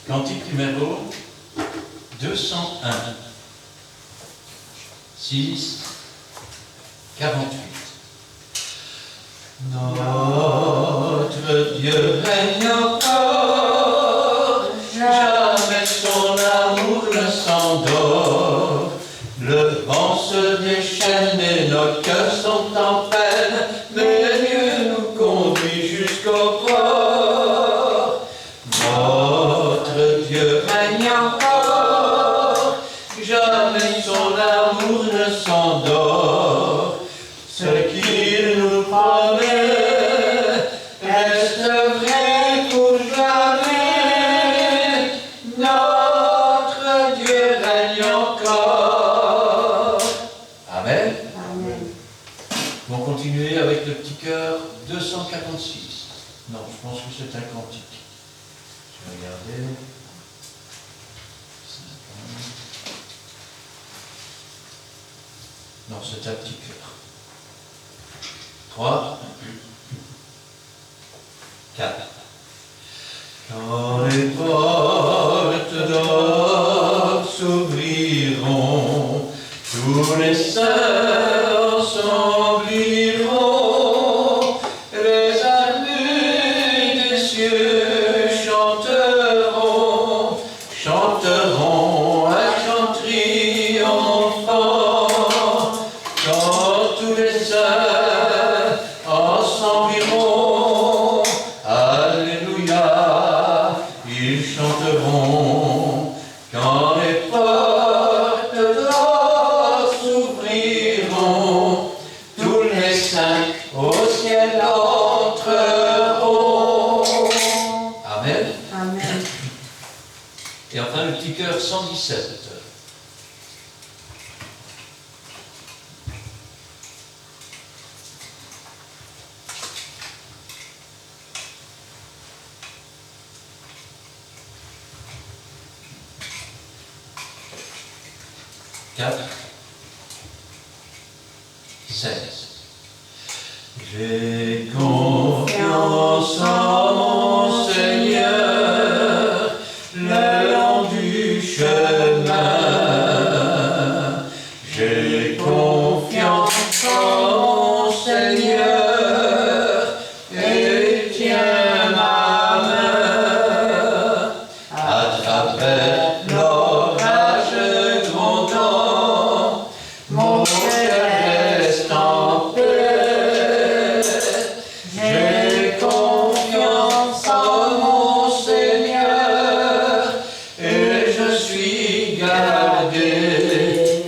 Cantique numéro 201, 6, 48. Notre Dieu règne encore, jamais son amour ne s'endort. Le vent se déchaîne et nos cœurs sont en peine, mais Dieu nous conduit jusqu'au port. Notre Dieu règne encore, jamais son amour ne s'endort. Ce qu'il nous promet reste vrai pour jamais. Notre Dieu règne encore. Amen. Amen. On va continuer avec le petit cœur 246. Non, je pense que c'est un cantique. Je vais regarder. Non, c'est un petit cœur. 3, 4. Quand les portes d'or s'ouvriront, tous les saints s'embliront, les armées des cieux chanteront, chanteront un chant triomphant. Quand tous les saints ensembliront, alléluia, ils chanteront. Quand les portes d'or s'ouvriront, tous les saints au ciel entreront. Amen. Amen. Et enfin le petit cœur 117. Quatre, 16. J'ai confiance en mon Seigneur, le long du chemin. J'ai confiance en mon Seigneur, et tiens ma main à travers l'orage grondant. Mon cœur reste en paix. J'ai confiance en mon Seigneur et je suis gardé.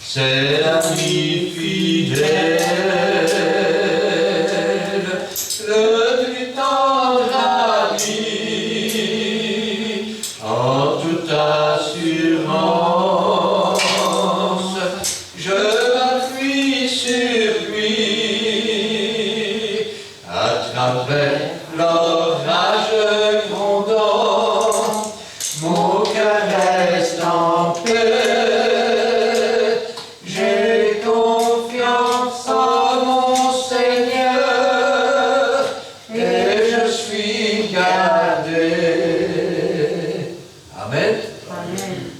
C'est l'ami fidèle, le plus tendre ami, en toute assurance. Je m'appuie sur lui à travers l'orage grondant. Mon cœur reste en paix. J'ai confiance en mon Seigneur et je suis gardé. Amen. Amen.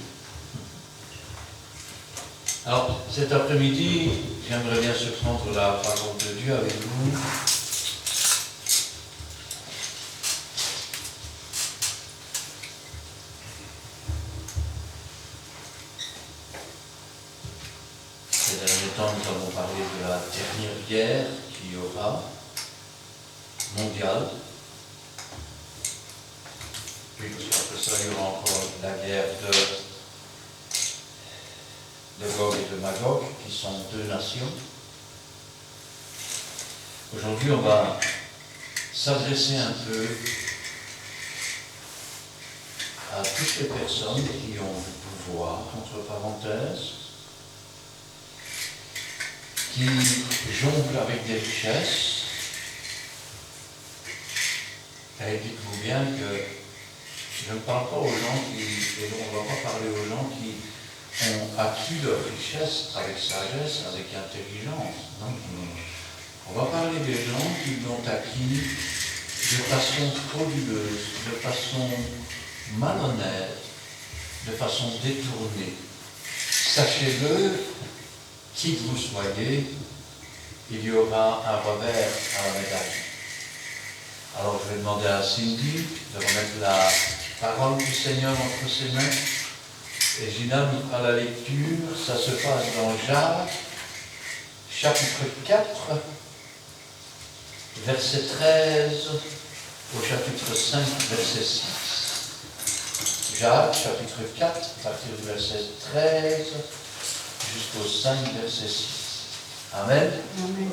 Alors, cet après-midi, j'aimerais bien surprendre la parole de Dieu avec vous. Ces derniers temps, nous avons parlé de la dernière guerre qu'il y aura, mondiale. Puis, après ça, il y aura encore la guerre de Gog et de Magog, qui sont deux nations. Aujourd'hui, on va s'adresser un peu à toutes les personnes qui ont du pouvoir, entre parenthèses, qui jonglent avec des richesses. Et dites-vous bien que je ne parle pas aux gens qui, et on ne va pas parler aux gens qui ont acquis leur richesse avec sagesse, avec intelligence. Non. On va parler des gens qui l'ont acquis de façon frauduleuse, de façon malhonnête, de façon détournée. Sachez-le, qui que vous soyez, il y aura un revers à la médaille. Alors je vais demander à Cindy de remettre la parole du Seigneur entre ses mains. Et Gina nous fera la lecture. Ça se passe dans Jacques, chapitre 4, verset 13 au chapitre 5, verset 6. Jacques, chapitre 4, à partir du verset 13 jusqu'au 5, verset 6. Amen. Amen.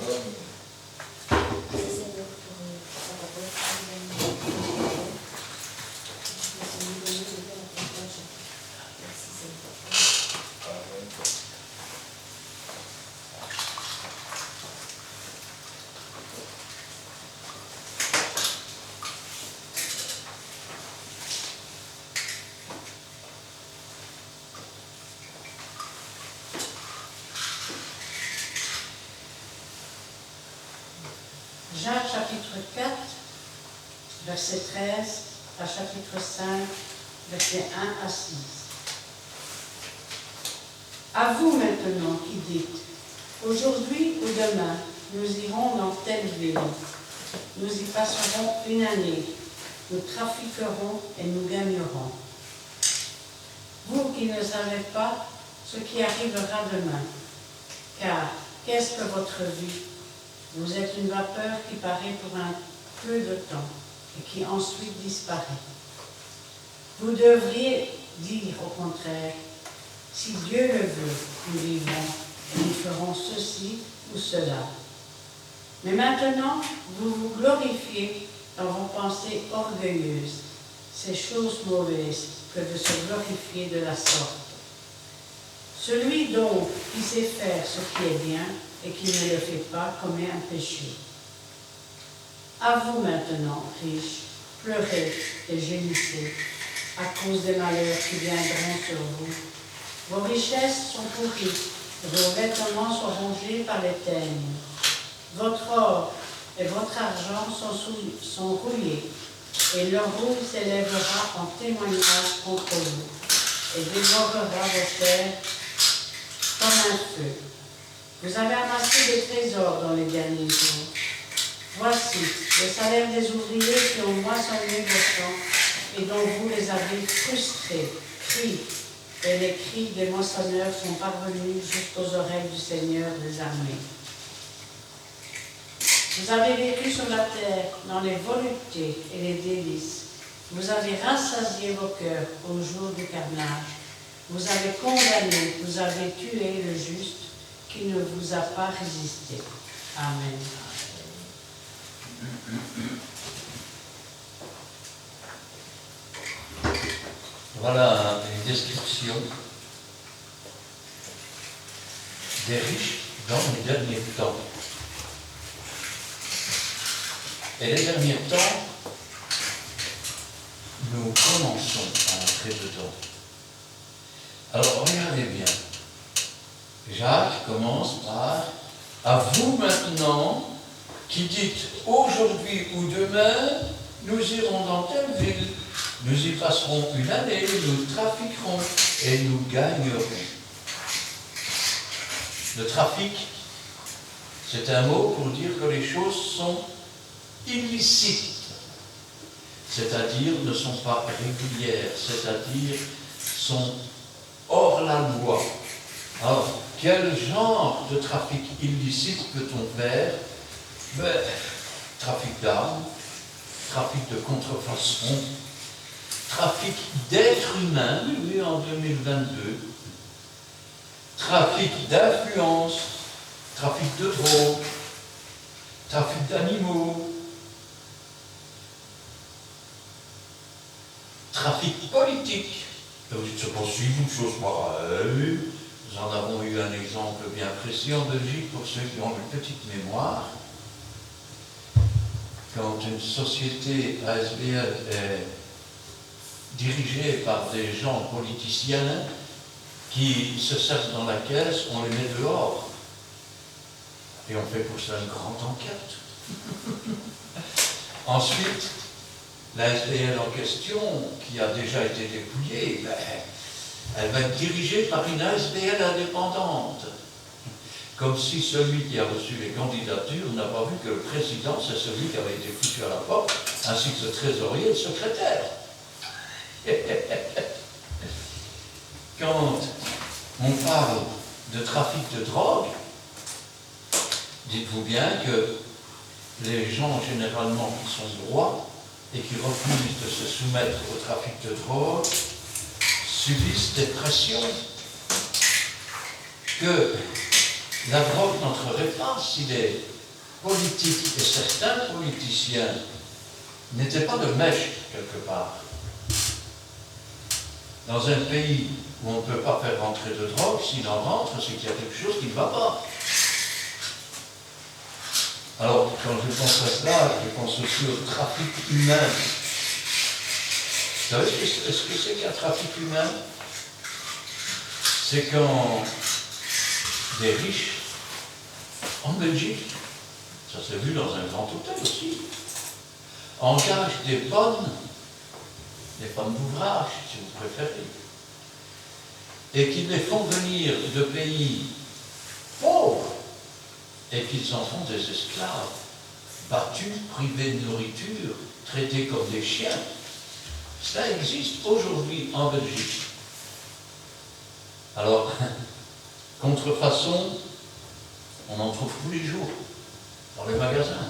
Jacques chapitre 4, verset 13 à chapitre 5, verset 1 à 6. À vous maintenant qui dites, aujourd'hui ou demain, nous irons dans telle ville, nous y passerons une année, nous trafiquerons et nous gagnerons. Vous qui ne savez pas ce qui arrivera demain, car qu'est-ce que votre vie? Vous êtes une vapeur qui paraît pour un peu de temps et qui ensuite disparaît. Vous devriez dire au contraire, si Dieu le veut, nous vivrons et nous ferons ceci ou cela. Mais maintenant, vous vous glorifiez dans vos pensées orgueilleuses. C'est chose mauvaise que de se glorifier de la sorte. Celui donc qui sait faire ce qui est bien et qui ne le fait pas commet un péché. À vous maintenant, riches, pleurez et gémissez à cause des malheurs qui viendront sur vous. Vos richesses sont pourries, vos vêtements sont rongés par les teignes. Votre or et votre argent sont rouillés, et leur rouille s'élèvera en témoignage contre vous, et dévorera vos chairs comme un feu. Vous avez amassé des trésors dans les derniers jours. Voici le salaire des ouvriers qui ont moissonné vos champs et dont vous les avez frustrés, cris, et les cris des moissonneurs sont parvenus jusqu'aux oreilles du Seigneur des armées. Vous avez vécu sur la terre dans les voluptés et les délices. Vous avez rassasié vos cœurs au jour du carnage. Vous avez condamné, vous avez tué le juste qui ne vous a pas résisté. Amen. Voilà une description des riches dans les derniers temps. Et les derniers temps, nous commençons à entrer dedans. Alors regardez bien. Jacques commence par « À vous maintenant, qui dites aujourd'hui ou demain, nous irons dans telle ville, nous y passerons une année, nous trafiquerons et nous gagnerons. » Le trafic, c'est un mot pour dire que les choses sont illicites, c'est-à-dire ne sont pas régulières, c'est-à-dire sont hors la loi. Alors, quel genre de trafic illicite peut-on faire? Trafic d'armes, trafic de contrefaçon, trafic d'êtres humains, oui, en 2022, trafic d'influence, trafic de drogue, trafic d'animaux, trafic politique. Il se poursuit une chose pareille. Nous en avons eu un exemple bien précis en Belgique pour ceux qui ont une petite mémoire. Quand une société ASBL est dirigée par des gens politiciens qui se servent dans la caisse, on les met dehors. Et on fait pour ça une grande enquête. Ensuite, la SBL en question, qui a déjà été dépouillée, ben, elle va être dirigée par une SBL indépendante. Comme si celui qui a reçu les candidatures n'a pas vu que le président, c'est celui qui avait été foutu à la porte, ainsi que le trésorier et le secrétaire. Quand on parle de trafic de drogue, dites-vous bien que les gens généralement qui sont droits et qui refusent de se soumettre au trafic de drogue subissent des pressions que la drogue n'entrerait pas si les politiques et certains politiciens n'étaient pas de mèche quelque part. Dans un pays où on ne peut pas faire rentrer de drogue, s'il en rentre, c'est qu'il y a quelque chose qui ne va pas. Alors, quand je pense à cela, je pense aussi au trafic humain. Vous savez ce que c'est qu'un trafic humain? C'est quand des riches, en Belgique, ça s'est vu dans un grand hôtel aussi, engagent des bonnes d'ouvrage, si vous préférez, et qu'ils les font venir de pays pauvres, et qu'ils en font des esclaves, battus, privés de nourriture, traités comme des chiens. Cela existe aujourd'hui en Belgique. Alors, contrefaçon, on en trouve tous les jours, dans les magasins.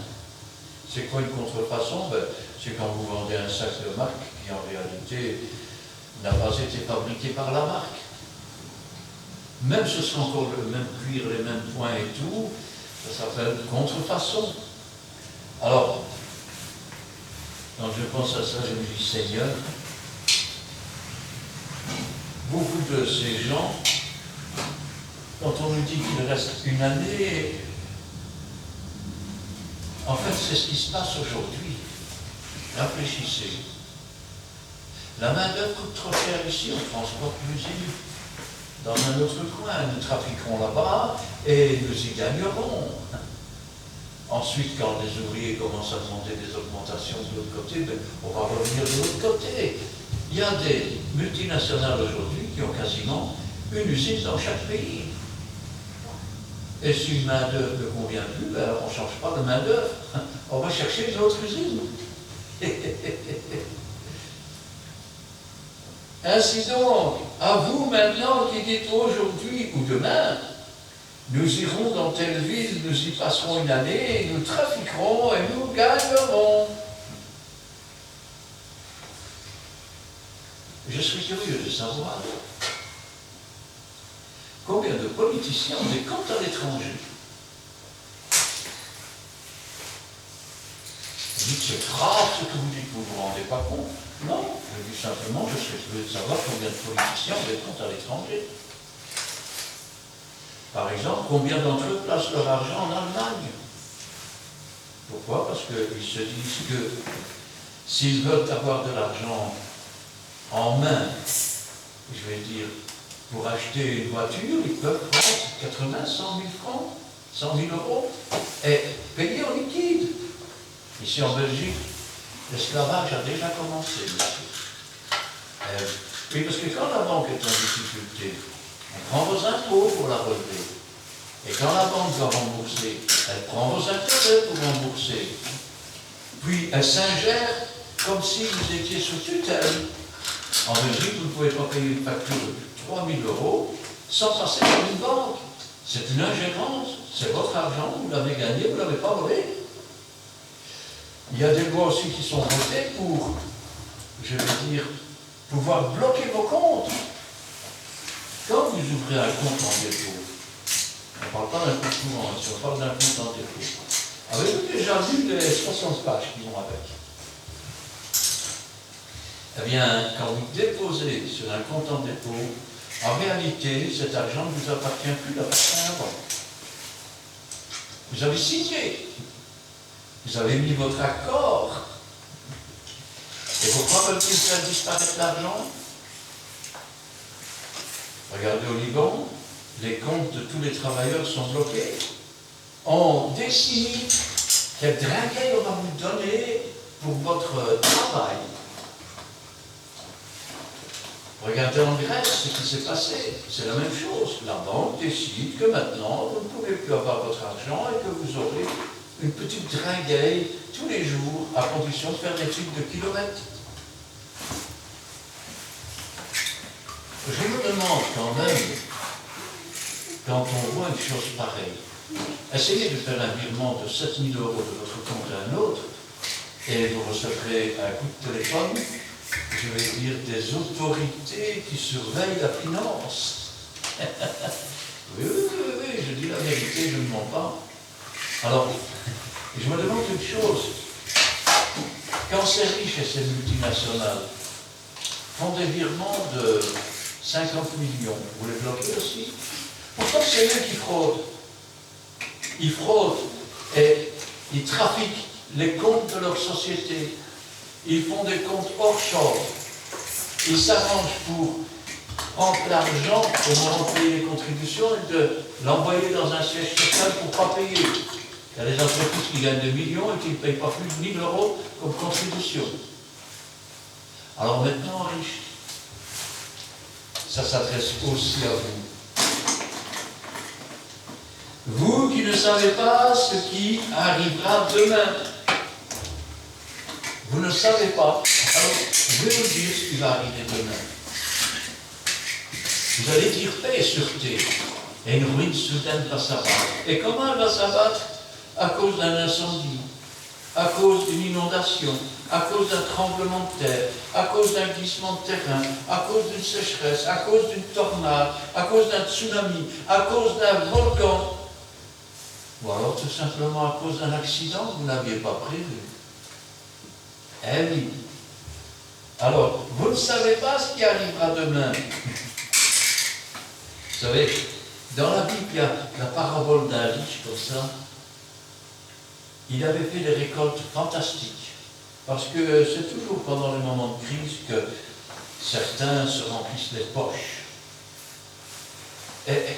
C'est quoi une contrefaçon? C'est quand vous vendez un sac de marque qui en réalité n'a pas été fabriqué par la marque. Même ce sera encore le même cuir, les mêmes points et tout, ça s'appelle contrefaçon. Alors, quand je pense à ça, je me dis, Seigneur, beaucoup de ces gens, quand on nous dit qu'il reste une année, en fait, c'est ce qui se passe aujourd'hui. Réfléchissez. La main-d'œuvre coûte trop cher ici, on transporte l'usine. Dans un autre coin, nous trafiquerons là-bas et nous y gagnerons. Ensuite, quand les ouvriers commencent à demander des augmentations de l'autre côté, on va revenir de l'autre côté. Il y a des multinationales aujourd'hui qui ont quasiment une usine dans chaque pays. Et si une main-d'œuvre ne convient plus, on ne change pas de main-d'œuvre. On va chercher une autre usine. Ainsi donc, à vous maintenant qui dites aujourd'hui ou demain, nous irons dans telle ville, nous y passerons une année, nous trafiquerons et nous gagnerons. Je suis curieux de savoir combien de politiciens ont des comptes à l'étranger. Vous dites, c'est grave ce que vous dites, vous ne vous rendez pas compte? Non, je dis simplement, je suis curieux de savoir combien de politiciens ont des comptes à l'étranger. Par exemple, combien d'entre eux placent leur argent en Allemagne? Pourquoi? Parce qu'ils se disent que s'ils veulent avoir de l'argent en main, je vais dire, pour acheter une voiture, ils peuvent prendre 80, 100 000 francs, 100 000 euros, et payer en liquide. Ici en Belgique, l'esclavage a déjà commencé, monsieur. Oui, parce que quand la banque est en difficulté, on prend vos impôts pour la relever. Et quand la banque va rembourser, elle prend vos intérêts pour rembourser. Puis elle s'ingère comme si vous étiez sous tutelle. En Belgique, vous ne pouvez pas payer une facture de 3 000 euros sans passer par une banque. C'est une ingérence, c'est votre argent, vous l'avez gagné, vous ne l'avez pas volé. Il y a des lois aussi qui sont votées pour, je veux dire, pouvoir bloquer vos comptes. Quand vous ouvrez un compte en dépôt, on ne parle pas d'un compte courant, on parle d'un compte en dépôt. Avez-vous déjà lu les 60 pages qui vont avec? Eh bien, quand vous déposez sur un compte en dépôt, en réalité, cet argent ne vous appartient plus, il appartient à la banque. Vous avez signé. Vous avez mis votre accord. Et pourquoi veulent-ils faire disparaître l'argent? Regardez au Liban, les comptes de tous les travailleurs sont bloqués. On décide quel trinquet on va vous donner pour votre travail. Regardez en Grèce ce qui s'est passé. C'est la même chose. La banque décide que maintenant, vous ne pouvez plus avoir votre argent et que vous aurez une petite dringueille tous les jours, à condition de faire des trucs de kilomètres. Je me demande quand même, quand on voit une chose pareille, essayez de faire un virement de 7 000 € de votre compte à un autre, et vous recevrez un coup de téléphone, je vais dire, des autorités qui surveillent la finance. Oui, je dis la vérité, je ne mens pas. Alors, je me demande une chose. Quand ces riches et ces multinationales font des virements de 50 millions, vous les bloquez aussi? Pourquoi c'est eux qui fraudent? Ils fraudent et ils trafiquent les comptes de leur société. Ils font des comptes offshore. Ils s'arrangent pour prendre l'argent au moment de payer les contributions et de l'envoyer dans un siège social pour ne pas payer. Il y a des entreprises qui gagnent des millions et qui ne payent pas plus de 1 000 € comme contribution. Alors maintenant, riches, ça s'adresse aussi à vous. Vous qui ne savez pas ce qui arrivera demain. Vous ne savez pas. Alors, je vais vous dire ce qui va arriver demain. Vous allez dire paix et sûreté. Et une ruine soudaine va s'abattre. Et comment elle va s'abattre? À cause d'un incendie, à cause d'une inondation, à cause d'un tremblement de terre, à cause d'un glissement de terrain, à cause d'une sécheresse, à cause d'une tornade, à cause d'un tsunami, à cause d'un volcan. Ou alors tout simplement à cause d'un accident que vous n'aviez pas prévu. Eh oui. Alors, vous ne savez pas ce qui arrivera demain. Vous savez, dans la Bible, il y a la parabole d'un riche comme ça. Il avait fait des récoltes fantastiques. Parce que c'est toujours pendant les moments de crise que certains se remplissent les poches. Et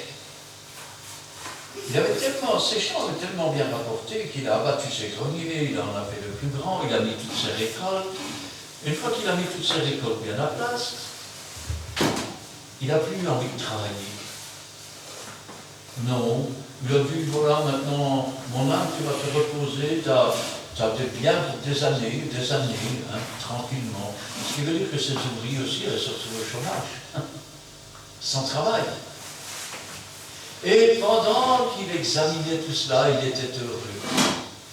il avait tellement, ses champs avaient tellement bien rapporté qu'il a abattu ses greniers, il en a fait le plus grand, il a mis toutes ses récoltes. Une fois qu'il a mis toutes ses récoltes bien à place, il n'a plus eu envie de travailler. Non, il a dit, voilà, maintenant, mon âme, tu vas te reposer, tu as bien pour des années, hein, tranquillement. Ce qui veut dire que ces ouvriers aussi, elles se retrouvent au chômage, sans travail. Et pendant qu'il examinait tout cela, il était heureux.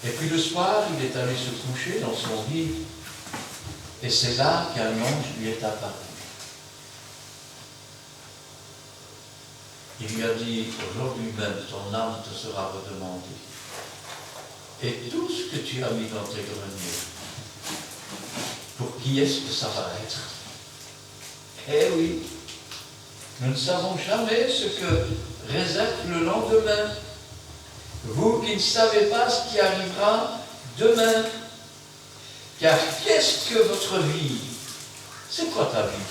Et puis le soir, il est allé se coucher dans son lit, et c'est là qu'un ange lui est apparu. Il lui a dit, aujourd'hui même, ton âme te sera redemandée. Et tout ce que tu as mis dans tes greniers, pour qui est-ce que ça va être? Eh oui, nous ne savons jamais ce que réserve le lendemain. Vous qui ne savez pas ce qui arrivera demain. Car qu'est-ce que votre vie? C'est quoi ta vie?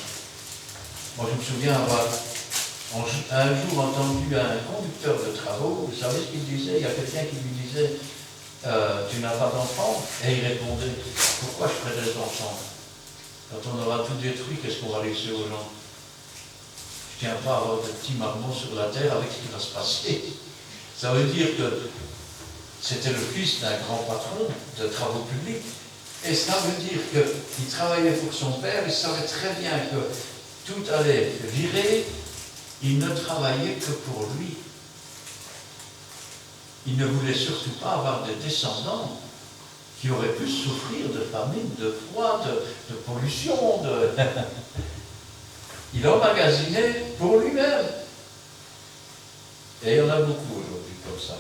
Moi, je me souviens avoir un jour entendu un conducteur de travaux, vous savez ce qu'il disait? Il y a quelqu'un qui lui disait tu n'as pas d'enfants? Et il répondait, pourquoi je ferais des enfants? Quand on aura tout détruit, qu'est-ce qu'on va laisser aux gens? Je ne tiens pas à avoir de petits marmots sur la terre avec ce qui va se passer. Ça veut dire que c'était le fils d'un grand patron de travaux publics, et ça veut dire qu'il travaillait pour son père, il savait très bien que tout allait virer. Il ne travaillait que pour lui. Il ne voulait surtout pas avoir des descendants qui auraient pu souffrir de famine, de froid, de pollution. Il emmagasinait pour lui-même. Et il y en a beaucoup aujourd'hui comme ça.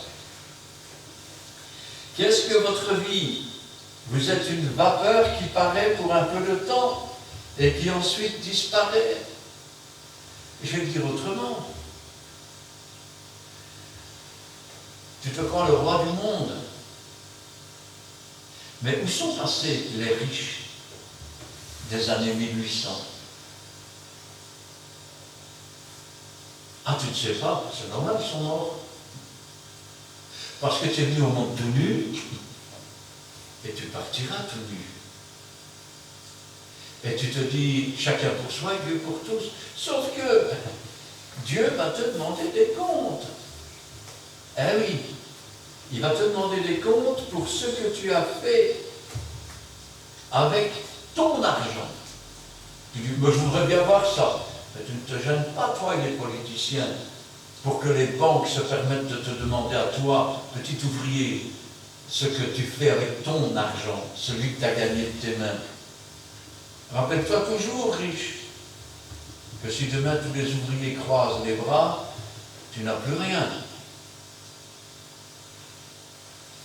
Qu'est-ce que votre vie? Vous êtes une vapeur qui paraît pour un peu de temps et qui ensuite disparaît. Je vais le dire autrement. Tu te crois le roi du monde. Mais où sont passés les riches des années 1800? Ah, tu ne sais pas, c'est normal, ils sont morts. Parce que tu es venu au monde tout nu, et tu partiras tout nu. Et tu te dis, chacun pour soi et Dieu pour tous. Sauf que Dieu va te demander des comptes. Eh oui, il va te demander des comptes pour ce que tu as fait avec ton argent. Tu dis, mais je voudrais bien voir ça. Mais tu ne te gênes pas, toi et les politiciens, pour que les banques se permettent de te demander à toi, petit ouvrier, ce que tu fais avec ton argent, celui que tu as gagné de tes mains. Rappelle-toi toujours, riche, que si demain tous les ouvriers croisent les bras, tu n'as plus rien.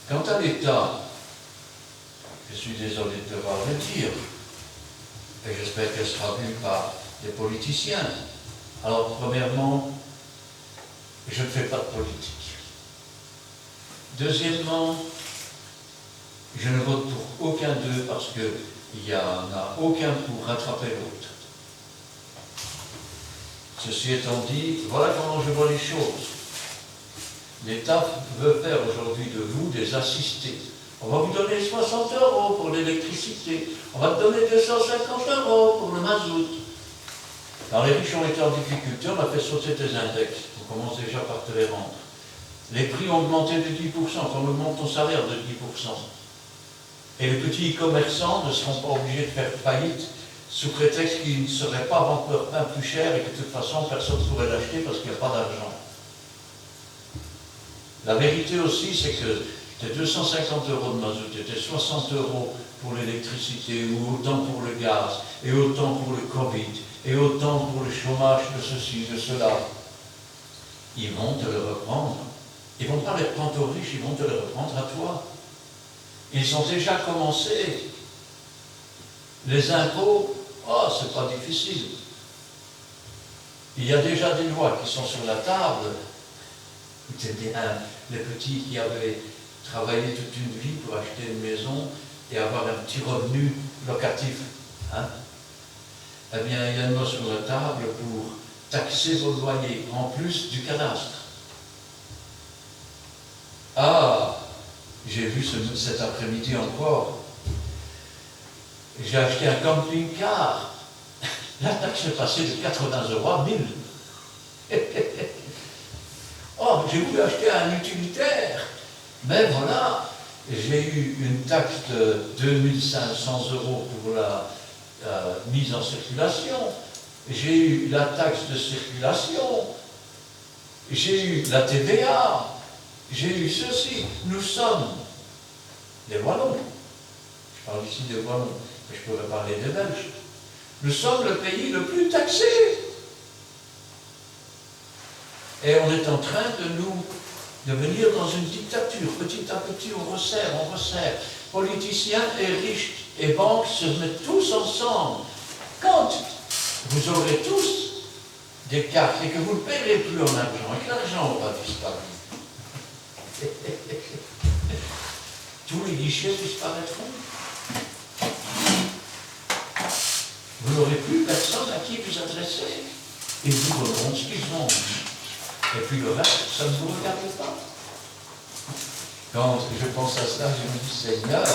Quant à l'État, je suis désolé de devoir le dire, et j'espère qu'elle sera vue par les politiciens. Alors, premièrement, je ne fais pas de politique. Deuxièmement, je ne vote pour aucun d'eux parce qu'il n'y en a aucun pour rattraper l'autre. Ceci étant dit, voilà comment je vois les choses. L'État veut faire aujourd'hui de vous des assistés. On va vous donner 60 € pour l'électricité. On va te donner 250 € pour le mazout. Quand les riches ont été en difficulté, on a fait sauter tes index. On commence déjà par te les rendre. Les prix ont augmenté de 10%, on augmente ton salaire de 10%. Et les petits commerçants ne seront pas obligés de faire faillite sous prétexte qu'ils ne sauraient pas vendre leur pain plus cher et que de toute façon personne ne pourrait l'acheter parce qu'il n'y a pas d'argent. La vérité aussi, c'est que tes 250 € de mazout, tes 60 € pour l'électricité, ou autant pour le gaz, et autant pour le Covid, et autant pour le chômage de ceci, de cela, ils vont te le reprendre. Ils ne vont pas les reprendre aux riches, ils vont te le reprendre à toi. Ils ont déjà commencé. Les impôts, oh, c'est pas difficile. Il y a déjà des lois qui sont sur la table. Les petits qui avaient travaillé toute une vie pour acheter une maison et avoir un petit revenu locatif. Hein? Eh bien, il y a une loi sur la table pour taxer vos loyers en plus du cadastre. Ah, j'ai vu cet après-midi encore. J'ai acheté un camping-car. La taxe est passée de 80 € à 1000. Oh, j'ai voulu acheter un utilitaire. Mais voilà, j'ai eu une taxe de 2500 € pour la mise en circulation. J'ai eu la taxe de circulation. J'ai eu la TVA. J'ai eu ceci. Nous sommes des Wallons. Je parle ici des Wallons, mais je pourrais parler des Belges. Nous sommes le pays le plus taxé. Et on est en train de venir dans une dictature. Petit à petit, on resserre. Politiciens et riches et banques se mettent tous ensemble. Quand vous aurez tous des cartes et que vous ne paierez plus en argent, et que l'argent aura disparu, tous les guichets disparaîtront. Vous n'aurez plus personne à qui vous adresser. Ils vous donneront ce qu'ils ont. Et puis le reste, ça ne vous regarde pas. Quand je pense à cela, je me dis, Seigneur,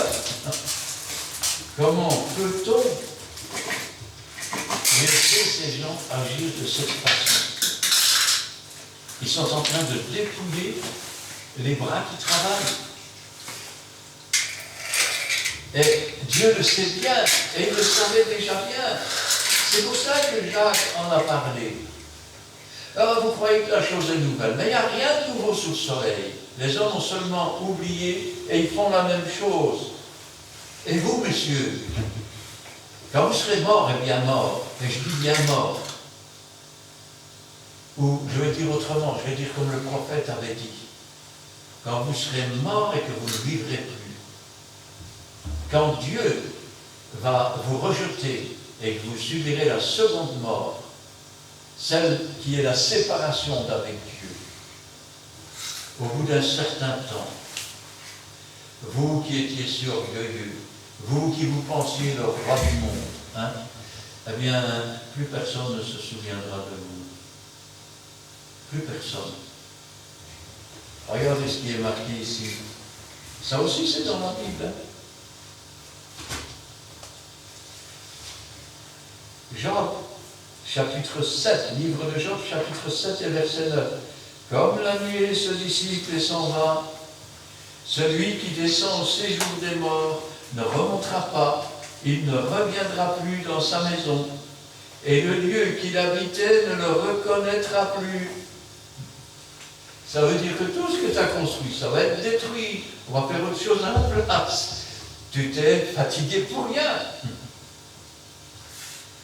comment peut-on laisser ces gens agir de cette façon? Ils sont en train de dépouiller les bras qui travaillent. Et Dieu le sait bien, et il le savait déjà bien. C'est pour ça que Jacques en a parlé. Alors vous croyez que la chose est nouvelle, mais il n'y a rien de nouveau sous le soleil. Les hommes ont seulement oublié et ils font la même chose. Et vous, messieurs, quand vous serez morts, et bien morts, et je dis bien morts, ou je vais dire autrement, je vais dire comme le prophète avait dit, quand vous serez morts et que vous ne vivrez plus, quand Dieu va vous rejeter et que vous subirez la seconde mort, celle qui est la séparation d'avec Dieu, au bout d'un certain temps, vous qui étiez si orgueilleux, vous qui vous pensiez le roi du monde, hein, eh bien, plus personne ne se souviendra de vous. Plus personne. Regardez ce qui est marqué ici. Ça aussi, c'est dans la Bible. Hein. Job, chapitre 7, livre de Job, chapitre 7 et verset 9. Comme la nuée se dissipe et s'en va, celui qui descend au séjour des morts ne remontera pas, il ne reviendra plus dans sa maison, et le lieu qu'il habitait ne le reconnaîtra plus. Ça veut dire que tout ce que tu as construit, ça va être détruit. On va faire autre chose à la place. Tu t'es fatigué pour rien.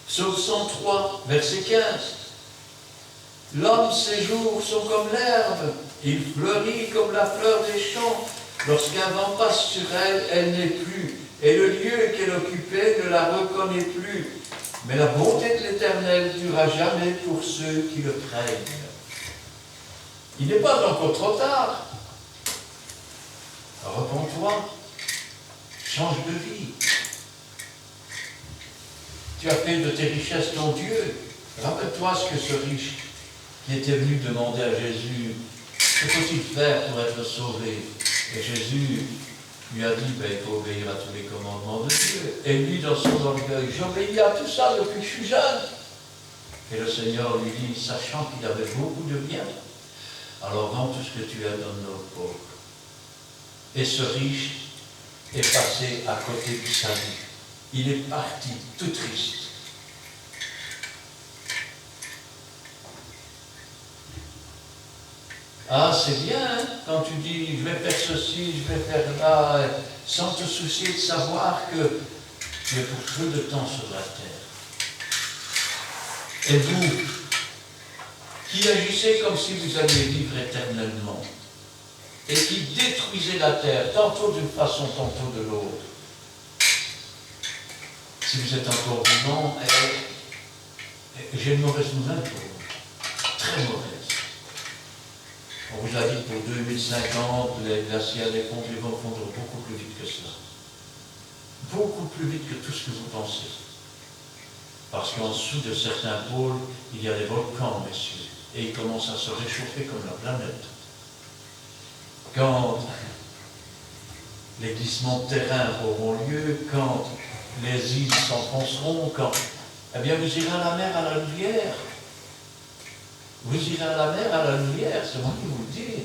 Psaume 103, verset 15. L'homme, ses jours sont comme l'herbe, il fleurit comme la fleur des champs. Lorsqu'un vent passe sur elle, elle n'est plus, et le lieu qu'elle occupait ne la reconnaît plus. Mais la bonté de l'Éternel ne durera jamais pour ceux qui le craignent. Il n'est pas encore trop tard. Repens-toi, change de vie. Tu as fait de tes richesses ton Dieu. Rappelle-toi ce que ce riche qui était venu demander à Jésus, que faut-il faire pour être sauvé? Et Jésus lui a dit, il faut obéir à tous les commandements de Dieu. Et lui, dans son orgueil, j'obéis à tout ça depuis que je suis jeune. Et le Seigneur lui dit, sachant qu'il avait beaucoup de biens, alors vends tout ce que tu as, donne-le aux pauvres. Et ce riche est passé à côté de sa vie. Il est parti tout triste. Ah, c'est bien, hein, quand tu dis, je vais faire ceci, je vais faire là, sans te soucier de savoir que tu es pour peu de temps sur la terre. Et vous, qui agissez comme si vous alliez vivre éternellement, et qui détruisez la terre, tantôt d'une façon, tantôt de l'autre. Si vous êtes encore vivant, j'ai une mauvaise nouvelle pour vous, très mauvaise. On vous a dit que pour 2050, les glaciers à l'effondrer vont fondre beaucoup plus vite que cela. Beaucoup plus vite que tout ce que vous pensez. Parce qu'en dessous de certains pôles, il y a des volcans, messieurs. Et ils commencent à se réchauffer comme la planète. Quand les glissements de terrain auront lieu, quand les îles s'enfonceront, quand... Eh bien, vous irez à la mer, à la rivière. Vous irez à la mer, à la rivière, c'est moi qui vous le dis.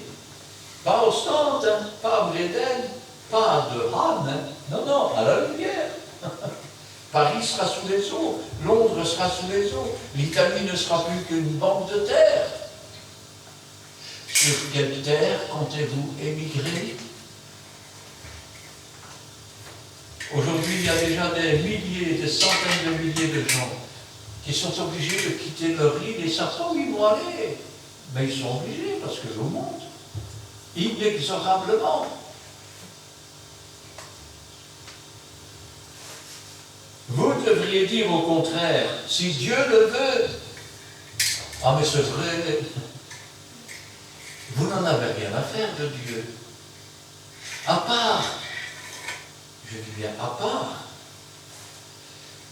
Pas au stand, hein, pas à Bréden, pas de Han, hein. Non, non, à la rivière. Paris sera sous les eaux, Londres sera sous les eaux, l'Italie ne sera plus qu'une banque de terre. Sur quelle terre comptez-vous émigrer? Aujourd'hui, il y a déjà des milliers, des centaines de milliers de gens qui sont obligés de quitter leur île et ils ne savent pas où ils vont aller. Mais ils sont obligés parce que l'eau monte inexorablement. Vous devriez dire au contraire, si Dieu le veut, ah mais c'est vrai, vous n'en avez rien à faire de Dieu. À part, je dis bien à part,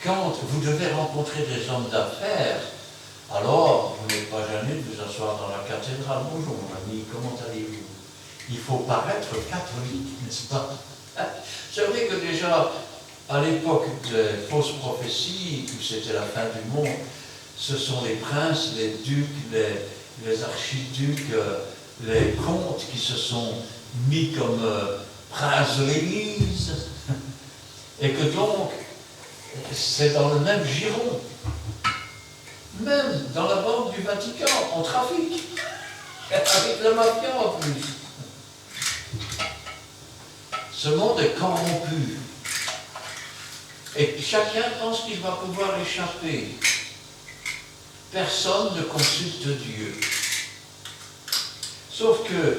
quand vous devez rencontrer des hommes d'affaires, alors vous n'êtes pas gêné de vous asseoir dans la cathédrale. Bonjour mon ami, comment allez-vous? Il faut paraître catholique, n'est-ce pas? C'est vrai que déjà, à l'époque des fausses prophéties, où c'était la fin du monde, ce sont les princes, les ducs, les archiducs, les comtes qui se sont mis comme princes de l'Église. Et que donc, c'est dans le même giron. Même dans la banque du Vatican, on trafique. Avec la mafia en plus. Ce monde est corrompu. Et chacun pense qu'il va pouvoir échapper. Personne ne consulte Dieu. Sauf que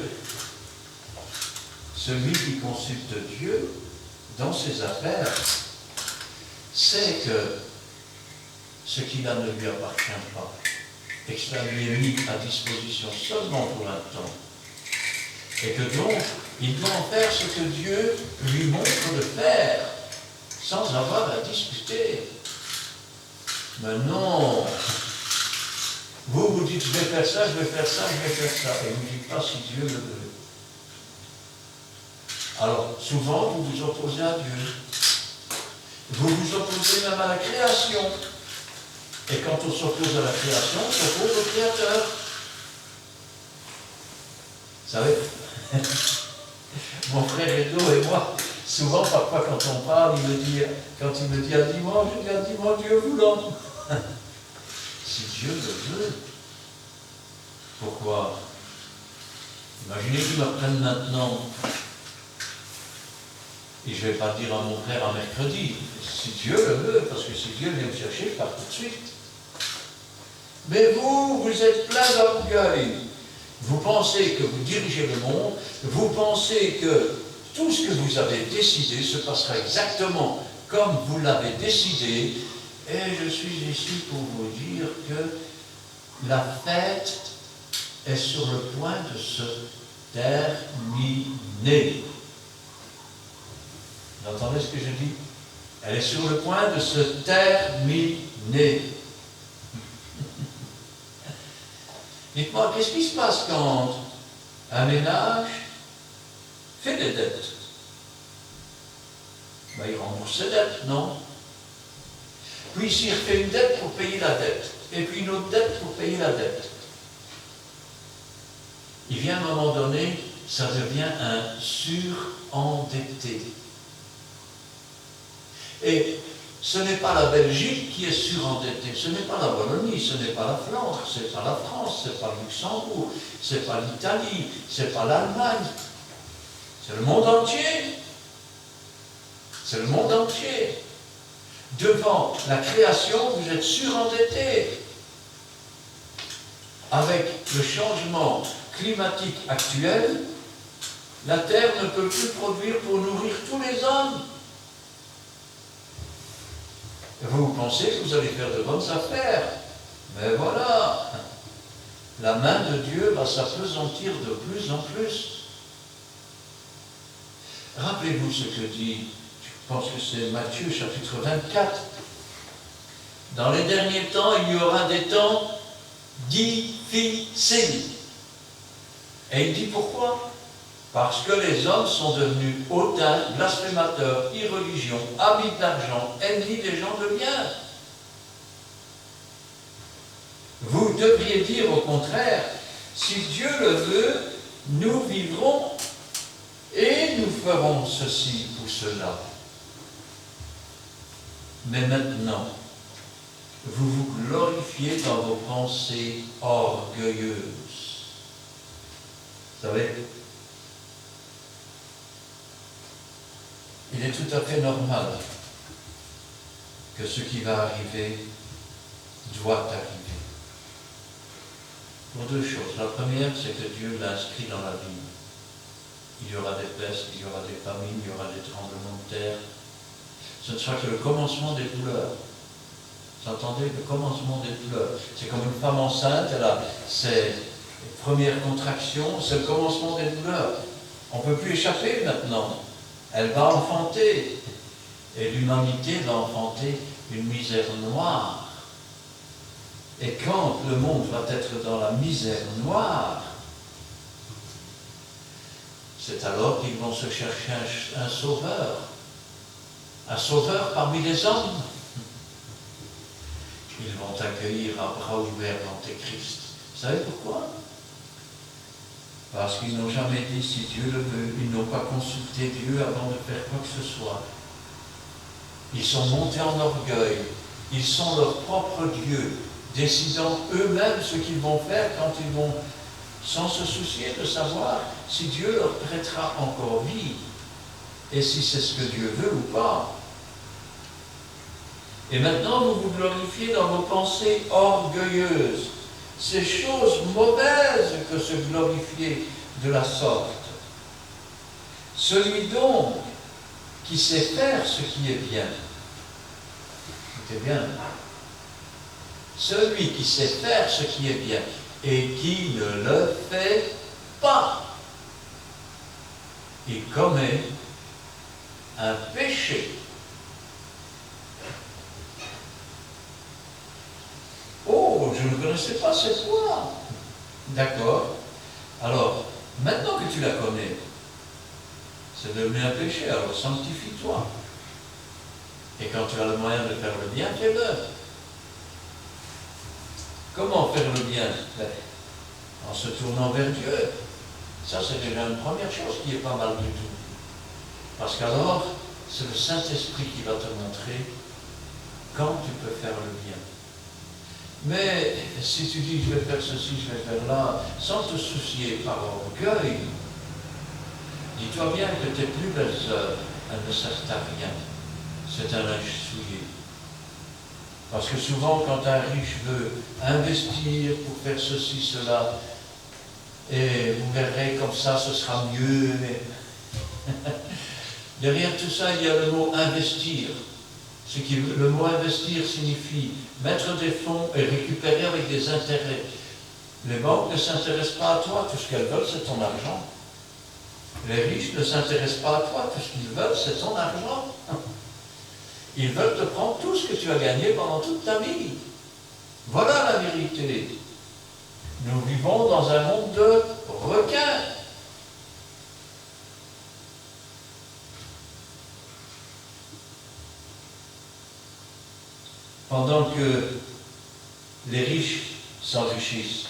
celui qui consulte Dieu dans ses affaires sait que ce qu'il a ne lui appartient pas et que cela lui est mis à disposition seulement pour un temps. Et que donc, il doit en faire ce que Dieu lui montre de faire sans avoir à discuter. Mais non! Vous dites, je vais faire ça, je vais faire ça, je vais faire ça. Et vous ne dites pas si Dieu le veut. Alors, souvent, vous vous opposez à Dieu. Vous vous opposez même à la création. Et quand on s'oppose à la création, on s'oppose au Créateur. Vous savez, mon frère Edo et moi, souvent, parfois, quand on parle, quand il me dit un dimanche, je dis un dimanche, Dieu voulant. Si Dieu le veut. Pourquoi? Imaginez qu'il m'apprenne maintenant. Et je ne vais pas dire à mon frère un mercredi, si Dieu le veut, parce que si Dieu vient me chercher, je pars tout de suite. Mais vous êtes plein d'orgueil. Vous pensez que vous dirigez le monde, vous pensez que tout ce que vous avez décidé se passera exactement comme vous l'avez décidé, et je suis ici pour vous dire que la fête est sur le point de se terminer. Vous entendez ce que je dis? Elle est sur le point de se terminer. Dites-moi, qu'est-ce qui se passe quand un ménage fait des dettes? Ben, il rembourse ses dettes, non? Puis s'il refait une dette pour payer la dette, et puis une autre dette pour payer la dette. Il vient à un moment donné, ça devient un surendetté. Et ce n'est pas la Belgique qui est surendettée, ce n'est pas la Wallonie, ce n'est pas la Flandre, ce n'est pas la France, ce n'est pas le Luxembourg, ce n'est pas l'Italie, ce n'est pas l'Allemagne. C'est le monde entier. C'est le monde entier. Devant la création, vous êtes surendetté. Avec le changement climatique actuel, la Terre ne peut plus produire pour nourrir tous les hommes. Et vous pensez que vous allez faire de bonnes affaires. Mais voilà, la main de Dieu va s'appesantir de plus en plus. Rappelez-vous ce que dit, je pense que c'est Matthieu chapitre 24. Dans les derniers temps, il y aura des temps difficiles. Et il dit pourquoi? Parce que les hommes sont devenus hautains, blasphémateurs, irreligions, avides d'argent, ennemis des gens de bien. Vous devriez dire au contraire, si Dieu le veut, nous vivrons et nous ferons ceci ou cela. Mais maintenant, vous vous glorifiez dans vos pensées orgueilleuses. Vous savez, il est tout à fait normal que ce qui va arriver doit arriver. Pour deux choses. La première, c'est que Dieu l'a inscrit dans la Bible. Il y aura des pestes, il y aura des famines, il y aura des tremblements de terre. Ce ne sera que le commencement des douleurs. Vous entendez? Le commencement des douleurs. C'est comme une femme enceinte, elle a ses premières contractions, c'est le commencement des douleurs. On ne peut plus échapper maintenant. Elle va enfanter. Et l'humanité va enfanter une misère noire. Et quand le monde va être dans la misère noire, c'est alors qu'ils vont se chercher un sauveur. Un sauveur parmi les hommes. Ils vont accueillir à bras ouverts l'Antéchrist. Vous savez pourquoi? Parce qu'ils n'ont jamais dit si Dieu le veut. Ils n'ont pas consulté Dieu avant de faire quoi que ce soit. Ils sont montés en orgueil. Ils sont leur propre Dieu, décidant eux-mêmes ce qu'ils vont faire quand ils vont, sans se soucier de savoir si Dieu leur prêtera encore vie et si c'est ce que Dieu veut ou pas. Et maintenant, vous vous glorifiez dans vos pensées orgueilleuses. C'est chose mauvaise que se glorifier de la sorte. Celui donc qui sait faire ce qui est bien, écoutez bien, celui qui sait faire ce qui est bien et qui ne le fait pas, il commet un péché. Oh, je ne connaissais pas cette loi. D'accord. Alors, maintenant que tu la connais, c'est devenu un péché, alors sanctifie-toi. Et quand tu as le moyen de faire le bien, fais-le. Comment faire le bien? En se tournant vers Dieu. Ça, c'est déjà une première chose qui est pas mal du tout. Parce qu'alors, c'est le Saint-Esprit qui va te montrer quand tu peux faire le bien. Mais si tu dis, je vais faire ceci, je vais faire là, sans te soucier par orgueil, dis-toi bien que tes plus belles œuvres, elles ne servent à rien. C'est un linge souillé. Parce que souvent, quand un riche veut investir pour faire ceci, cela, et vous verrez comme ça, ce sera mieux. Mais derrière tout ça, il y a le mot investir. Le mot investir signifie mettre des fonds et récupérer avec des intérêts. Les banques ne s'intéressent pas à toi, tout ce qu'elles veulent, c'est ton argent. Les riches ne s'intéressent pas à toi, tout ce qu'ils veulent, c'est ton argent. Ils veulent te prendre tout ce que tu as gagné pendant toute ta vie. Voilà la vérité. Nous vivons dans un monde de requins. Pendant que les riches s'enrichissent,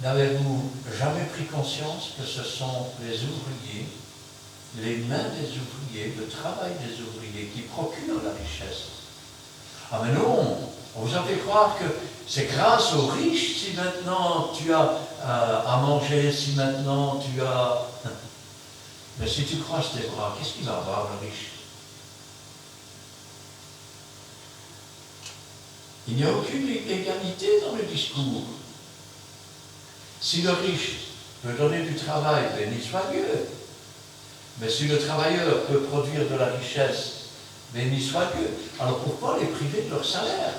n'avez-vous jamais pris conscience que ce sont les ouvriers, les mains des ouvriers, le travail des ouvriers qui procurent la richesse? Ah mais non, on vous a fait croire que c'est grâce aux riches si maintenant tu as à manger, si maintenant tu as... Mais si tu croises tes bras, qu'est-ce qu'il va avoir le riche? Il n'y a aucune égalité dans le discours. Si le riche peut donner du travail, béni soit Dieu. Mais si le travailleur peut produire de la richesse, béni soit Dieu. Alors pourquoi les priver de leur salaire?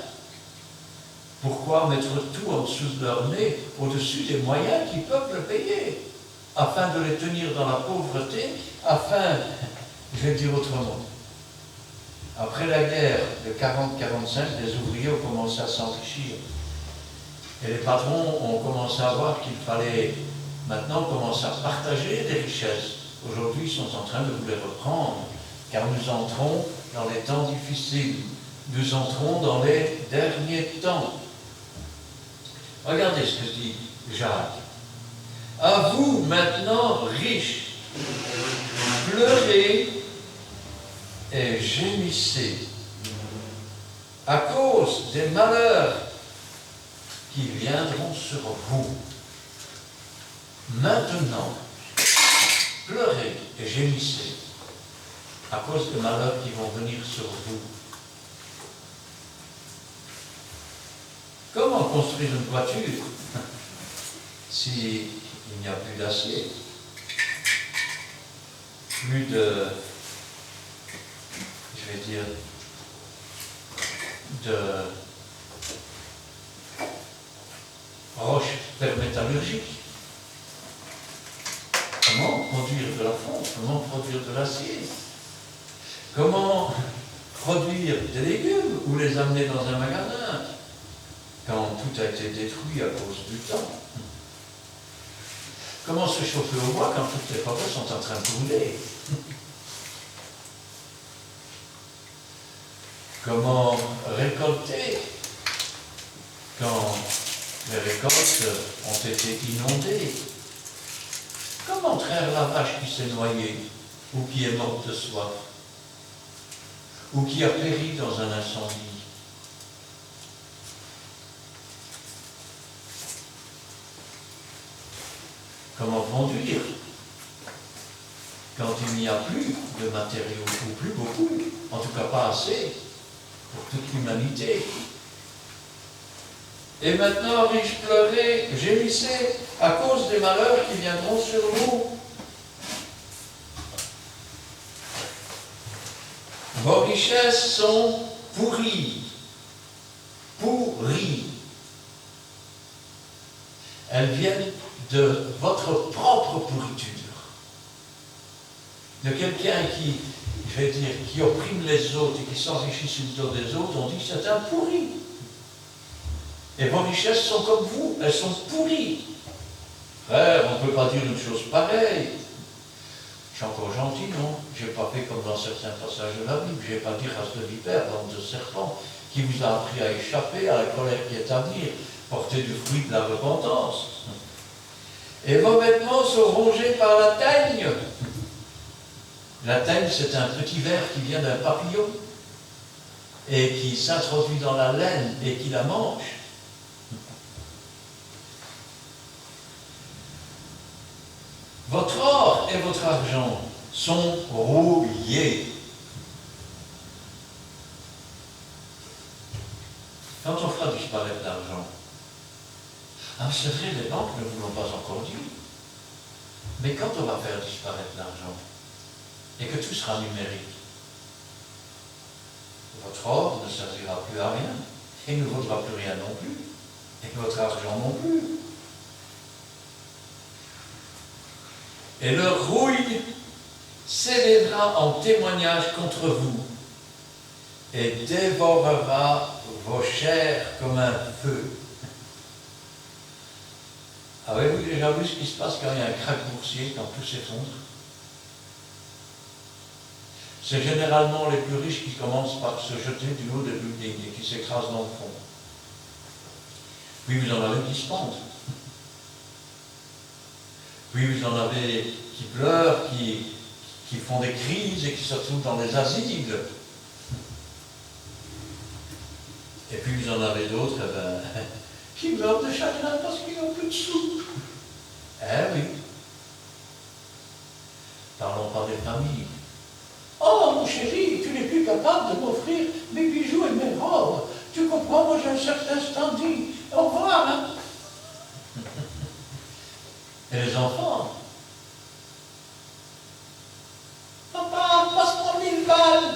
Pourquoi mettre tout en dessous de leur nez, au-dessus des moyens qui peuvent le payer, afin de les tenir dans la pauvreté, afin, je vais dire autrement, après la guerre de 40-45, les ouvriers ont commencé à s'enrichir. Et les patrons ont commencé à voir qu'il fallait maintenant commencer à partager des richesses. Aujourd'hui, ils sont en train de vous les reprendre, car nous entrons dans les temps difficiles. Nous entrons dans les derniers temps. Regardez ce que dit Jacques. À vous maintenant, riches, pleurez et gémissez à cause des malheurs qui viendront sur vous. Maintenant, pleurez et gémissez à cause des malheurs qui vont venir sur vous. Comment construire une voiture s'il n'y a plus d'acier, plus de, je vais dire, de roches métallurgiques? Comment produire de la fonte? Comment produire de l'acier? Comment produire des légumes ou les amener dans un magasin quand tout a été détruit à cause du temps? Comment se chauffer au bois quand toutes les forêts sont en train de brûler? Comment récolter quand les récoltes ont été inondées? Comment traire la vache qui s'est noyée ou qui est morte de soif ou qui a péri dans un incendie? Comment conduire quand il n'y a plus de matériaux, ou plus beaucoup, en tout cas pas assez, pour toute l'humanité? Et maintenant, riches, pleurez, gémissez à cause des malheurs qui viendront sur vous. Vos richesses sont pourries. Pourries. Elles viennent de votre propre pourriture. De quelqu'un qui, je vais dire, qui opprime les autres et qui s'enrichit sur le dos des autres, on dit que c'est un pourri. Et vos richesses sont comme vous, elles sont pourries. Frère, on ne peut pas dire une chose pareille. suis encore gentil, non? Je n'ai pas fait comme dans certains passages de la Bible. Je n'ai pas dit race de vipère, bande de serpents, qui vous a appris à échapper à la colère qui est à venir. Portez du fruit de la repentance. Et vos vêtements sont rongés par la teigne. La teigne, c'est un petit ver qui vient d'un papillon et qui s'introduit dans la laine et qui la mange. Votre or et votre argent sont rouillés. Quand on fera disparaître l'argent, ah, c'est vrai, les banques ne vous l'ont pas encore dit. Mais quand on va faire disparaître l'argent, et que tout sera numérique, votre or ne servira plus à rien, et ne vaudra plus rien non plus, et votre argent non plus. Et leur rouille s'élèvera en témoignage contre vous, et dévorera vos chairs comme un feu. Avez-vous déjà vu ce qui se passe quand il y a un krach boursier, quand tout s'effondre? C'est généralement les plus riches qui commencent par se jeter du haut des buildings et qui s'écrasent dans le fond. Puis vous en avez qui se pendent. Puis vous en avez qui pleurent, qui font des crises et qui se retrouvent dans les asiles. Et puis vous en avez d'autres, qui meurent de chagrin parce qu'ils n'ont plus de sous. Eh oui. Parlons pas des familles. Oh, mon chéri, tu n'es plus capable de m'offrir mes bijoux et mes robes. Tu comprends, moi j'ai un certain standing. Au revoir, hein. Et les enfants? Papa, passe-moi 1000 balles.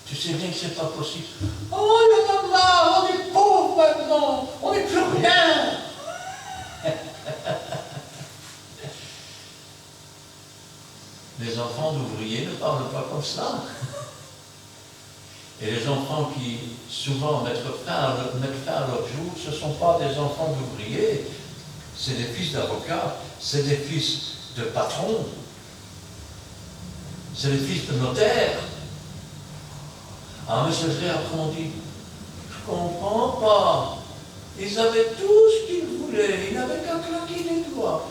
Tu sais bien que c'est pas possible. Oh, il y en a marre, on est pauvres maintenant, on n'est plus rien. Les enfants d'ouvriers ne parlent pas comme ça. Et les enfants qui, souvent, mettent fin à leur jour, ce ne sont pas des enfants d'ouvriers, c'est des fils d'avocats, c'est des fils de patrons, c'est des fils de notaires. Ah, mais c'est vrai, après on dit, je ne comprends pas. Ils avaient tout ce qu'ils voulaient, ils n'avaient qu'à claquer les doigts.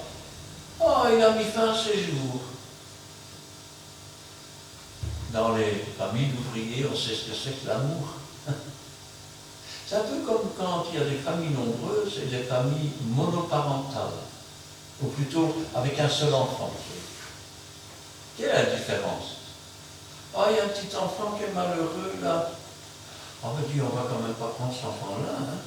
Oh, il a mis fin à ses jours. Dans les familles d'ouvriers, on sait ce que c'est que l'amour. C'est un peu comme quand il y a des familles nombreuses et des familles monoparentales, ou plutôt avec un seul enfant. Quelle est la différence? Ah, il y a un petit enfant qui est malheureux, là. On me dit, on va quand même pas prendre cet enfant-là. Hein?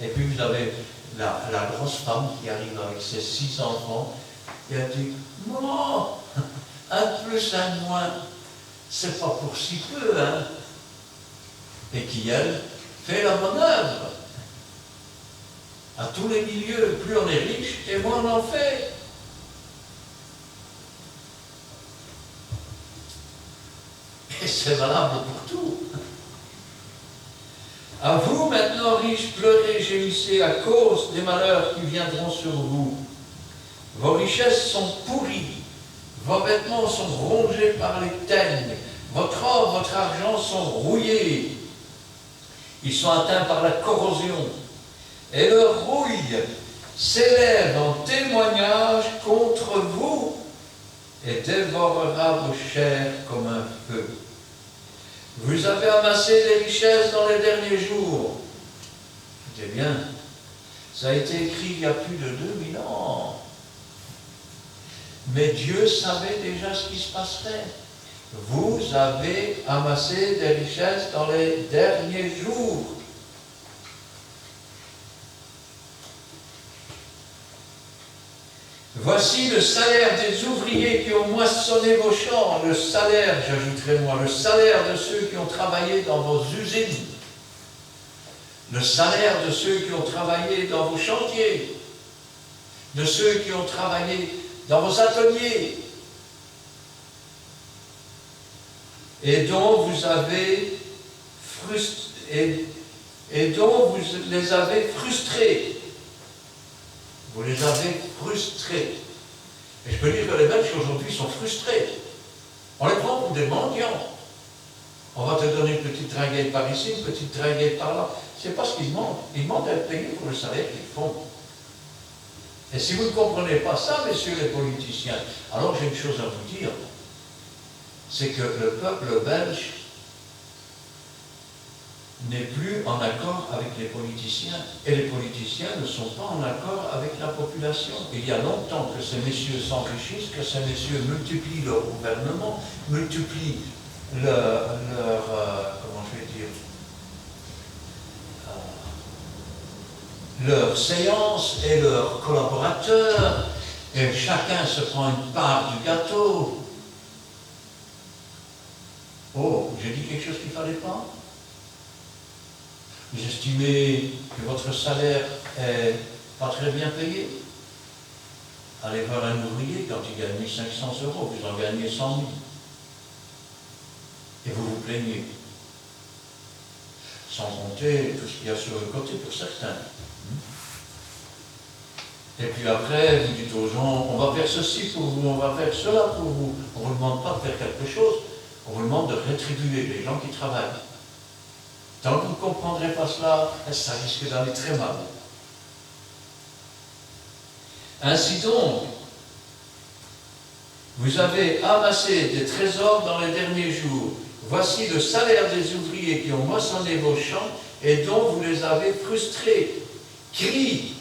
Et puis vous avez la grosse femme qui arrive avec ses 6 enfants, et elle dit, non, un plus, un moins, c'est pas pour si peu, hein. Et qui, elle, fait la bonne œuvre. À tous les milieux, plus on est riche, et moins on en fait. Et c'est valable pour tout. À vous maintenant, riches, pleurez, gémissez à cause des malheurs qui viendront sur vous. Vos richesses sont pourries, vos vêtements sont rongés par les teignes, votre or, votre argent sont rouillés. Ils sont atteints par la corrosion. Et leur rouille s'élève en témoignage contre vous et dévorera vos chairs comme un feu. Vous avez amassé des richesses dans les derniers jours. Écoutez bien, ça a été écrit il y a plus de 2000 ans. Mais Dieu savait déjà ce qui se passerait. Vous avez amassé des richesses dans les derniers jours. Voici le salaire des ouvriers qui ont moissonné vos champs, le salaire, j'ajouterai moi, le salaire de ceux qui ont travaillé dans vos usines, le salaire de ceux qui ont travaillé dans vos chantiers, de ceux qui ont travaillé dans vos ateliers, et dont vous avez et dont vous les avez frustrés. Vous les avez frustrés. Et je peux dire que les Belges aujourd'hui sont frustrés. On les prend pour des mendiants. On va te donner une petite tringuette par ici, une petite tringuette par là. C'est pas ce qu'ils demandent. Ils demandent d'être payés pour le salaire qu'ils font. Et si vous ne comprenez pas ça, messieurs les politiciens, alors j'ai une chose à vous dire. C'est que le peuple belge n'est plus en accord avec les politiciens. Et les politiciens ne sont pas en accord avec la population. Il y a longtemps que ces messieurs s'enrichissent, que ces messieurs multiplient leur gouvernement, multiplient comment je vais dire, leurs séances et leurs collaborateurs, et chacun se prend une part du gâteau. Oh, j'ai dit quelque chose qu'il ne fallait pas? Vous estimez que votre salaire est pas très bien payé? Allez voir un ouvrier quand il gagne 1 500 €, vous en gagnez 100 000. Et vous vous plaignez. Sans compter tout ce qu'il y a sur le côté pour certains. Et puis après, vous dites aux gens, on va faire ceci pour vous, on va faire cela pour vous. On ne vous demande pas de faire quelque chose, on vous demande de rétribuer les gens qui travaillent. Tant que vous ne comprendrez pas cela, ça risque d'aller très mal. Ainsi donc, vous avez amassé des trésors dans les derniers jours. Voici le salaire des ouvriers qui ont moissonné vos champs et dont vous les avez frustrés. Crient.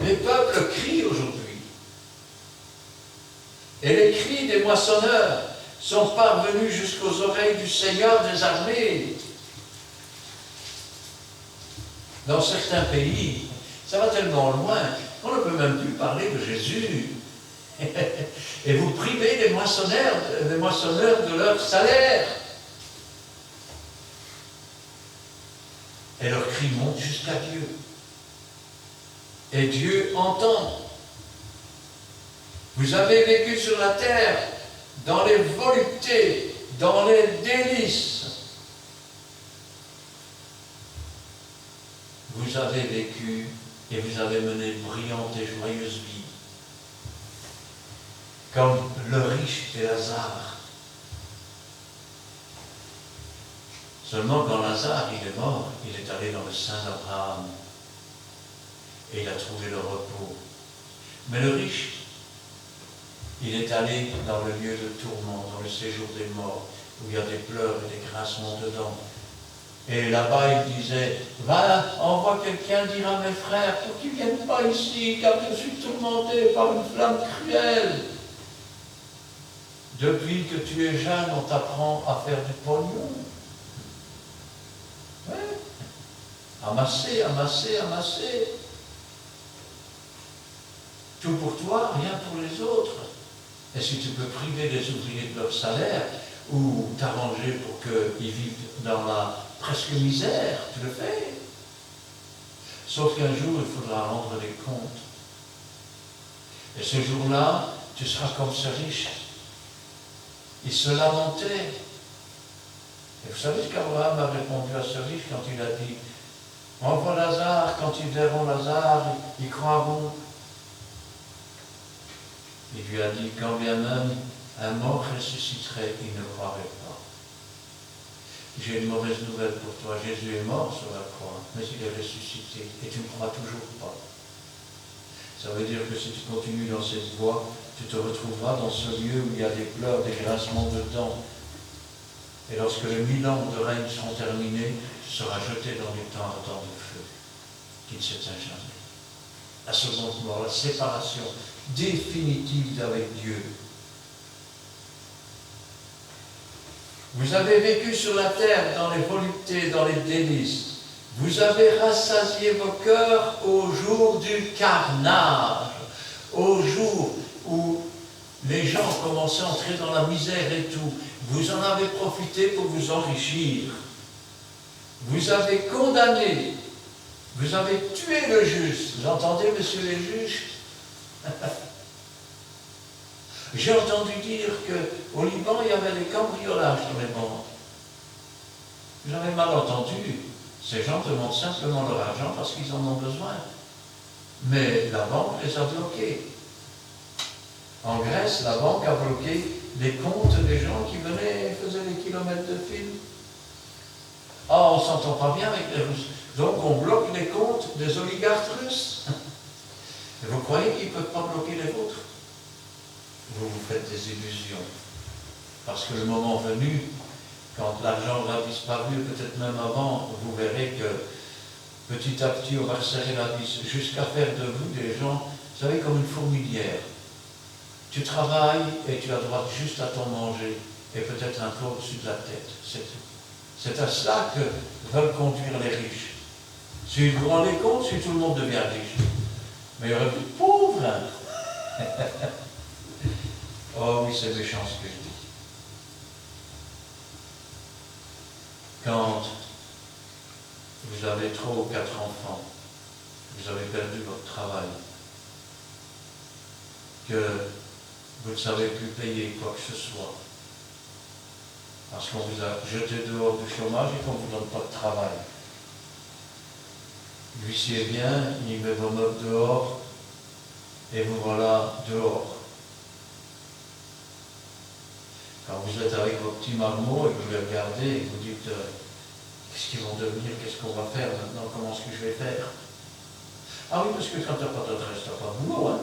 Les peuples crient aujourd'hui. Et les cris des moissonneurs sont parvenus jusqu'aux oreilles du Seigneur des armées. Dans certains pays, ça va tellement loin qu'on ne peut même plus parler de Jésus. Et vous privez les moissonneurs de leur salaire. Et leurs cris montent jusqu'à Dieu. Et Dieu entend. Vous avez vécu sur la terre dans les voluptés, dans les délices. Vous avez vécu et vous avez mené une brillante et joyeuse vie. Comme le riche et Lazare. Seulement quand Lazare il est mort, il est allé dans le sein d'Abraham. Et il a trouvé le repos. Mais le riche, il est allé dans le lieu de tourment, dans le séjour des morts, où il y a des pleurs et des grincements de dents. Et là-bas, il disait, va, envoie quelqu'un dire à mes frères pour qu'ils ne viennent pas ici, car je suis tourmenté par une flamme cruelle. Depuis que tu es jeune, on t'apprend à faire du pognon. Ouais. Amasser, amasser, amasser. Tout pour toi, rien pour les autres. Et si tu peux priver les ouvriers de leur salaire, ou t'arranger pour qu'ils vivent dans la presque misère, tu le fais. Sauf qu'un jour, il faudra rendre des comptes. Et ce jour-là, tu seras comme ce riche. Il se lamentait. Et vous savez ce qu'Abraham a répondu à ce riche quand il a dit, envoie Lazare, quand ils verront Lazare, ils croiront. Il lui a dit, quand bien même un mort ressusciterait, il ne croirait pas. J'ai une mauvaise nouvelle pour toi, Jésus est mort sur la croix, mais il est ressuscité, et tu ne crois toujours pas. Ça veut dire que si tu continues dans cette voie, tu te retrouveras dans ce lieu où il y a des pleurs, des grincements de dents. Et lorsque les 1000 ans de règne seront terminés, tu seras jeté dans les temps ardents de feu, qui ne s'éteint jamais. La seconde mort, la séparation définitive avec Dieu. Vous avez vécu sur la terre dans les voluptés, dans les délices. Vous avez rassasié vos cœurs au jour du carnage, au jour où les gens commençaient à entrer dans la misère et tout. Vous en avez profité pour vous enrichir. Vous avez condamné, vous avez tué le juste. Vous entendez, messieurs les juges? J'ai entendu dire qu'au Liban, il y avait des cambriolages dans les banques. Vous avez mal entendu. Ces gens demandent simplement leur argent parce qu'ils en ont besoin. Mais la banque les a bloqués. En Grèce, la banque a bloqué les comptes des gens qui venaient et faisaient des kilomètres de fil. Ah, on ne s'entend pas bien avec les Russes. Donc on bloque les comptes des oligarques russes. Et vous croyez qu'ils ne peuvent pas bloquer les vôtres? Vous vous faites des illusions. Parce que le moment venu, quand l'argent aura disparu, peut-être même avant, vous verrez que petit à petit on va resserrer la vis jusqu'à faire de vous des gens, vous savez, comme une fourmilière. Tu travailles et tu as droit juste à ton manger et peut-être un peu au-dessus de la tête, c'est tout. C'est à cela que veulent conduire les riches. Si vous vous rendez compte, si tout le monde devient riche, mais il y aurait plus de pauvres. Hein. Oh oui, c'est méchant ce que je dis. Quand vous avez 3 ou 4 enfants, vous avez perdu votre travail, que vous ne savez plus payer quoi que ce soit, parce qu'on vous a jeté dehors du chômage et qu'on ne vous donne pas de travail. L'huissier vient, il met vos meubles dehors, et vous voilà dehors. Quand vous êtes avec vos petits marmots et que vous les regardez et que vous dites qu'est-ce qu'ils vont devenir, qu'est-ce qu'on va faire maintenant, comment est-ce que je vais faire? Ah oui, parce que quand tu n'as pas d'adresse, tu n'as pas de boulot, hein?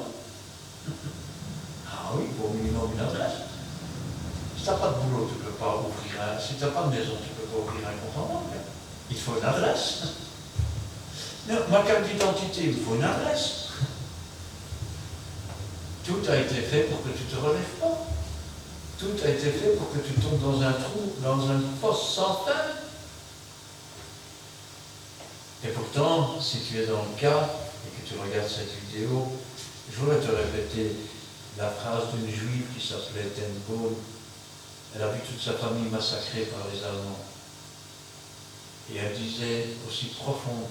Ah oui, il faut au minimum une adresse. Si tu n'as pas de boulot, tu ne peux pas ouvrir si tu n'as pas de maison, tu ne peux pas ouvrir un compte en banque. Hein. Il te faut une adresse. Non, ma carte d'identité, il me faut une adresse. Tout a été fait pour que tu ne te relèves pas. Tout a été fait pour que tu tombes dans un trou, dans une fosse sans fin. Et pourtant, si tu es dans le cas, et que tu regardes cette vidéo, je voudrais te répéter la phrase d'une juive qui s'appelait Ten Boom. Elle a vu toute sa famille massacrée par les Allemands. Et elle disait, aussi profond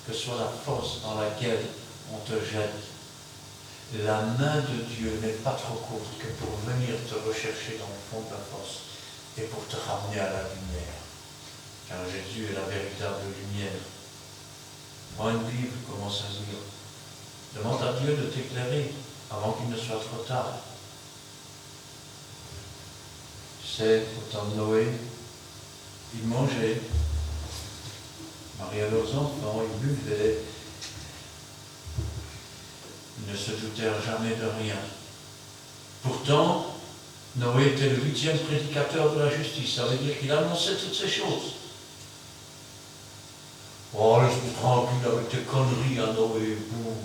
que soit la fosse dans laquelle on te jette, la main de Dieu n'est pas trop courte que pour venir te rechercher dans le fond de la fosse et pour te ramener à la lumière. Car Jésus est la véritable lumière. Prends une Bible, commence à lire. Demande à Dieu de t'éclairer avant qu'il ne soit trop tard. Tu sais, au temps de Noé, ils mangeaient, mariaient leurs enfants, ils buvaient, ils ne se doutèrent jamais de rien. Pourtant, Noé était le 8e prédicateur de la justice, ça veut dire qu'il annonçait toutes ces choses. Oh, laisse-nous tranquille avec tes conneries à Noé, boum.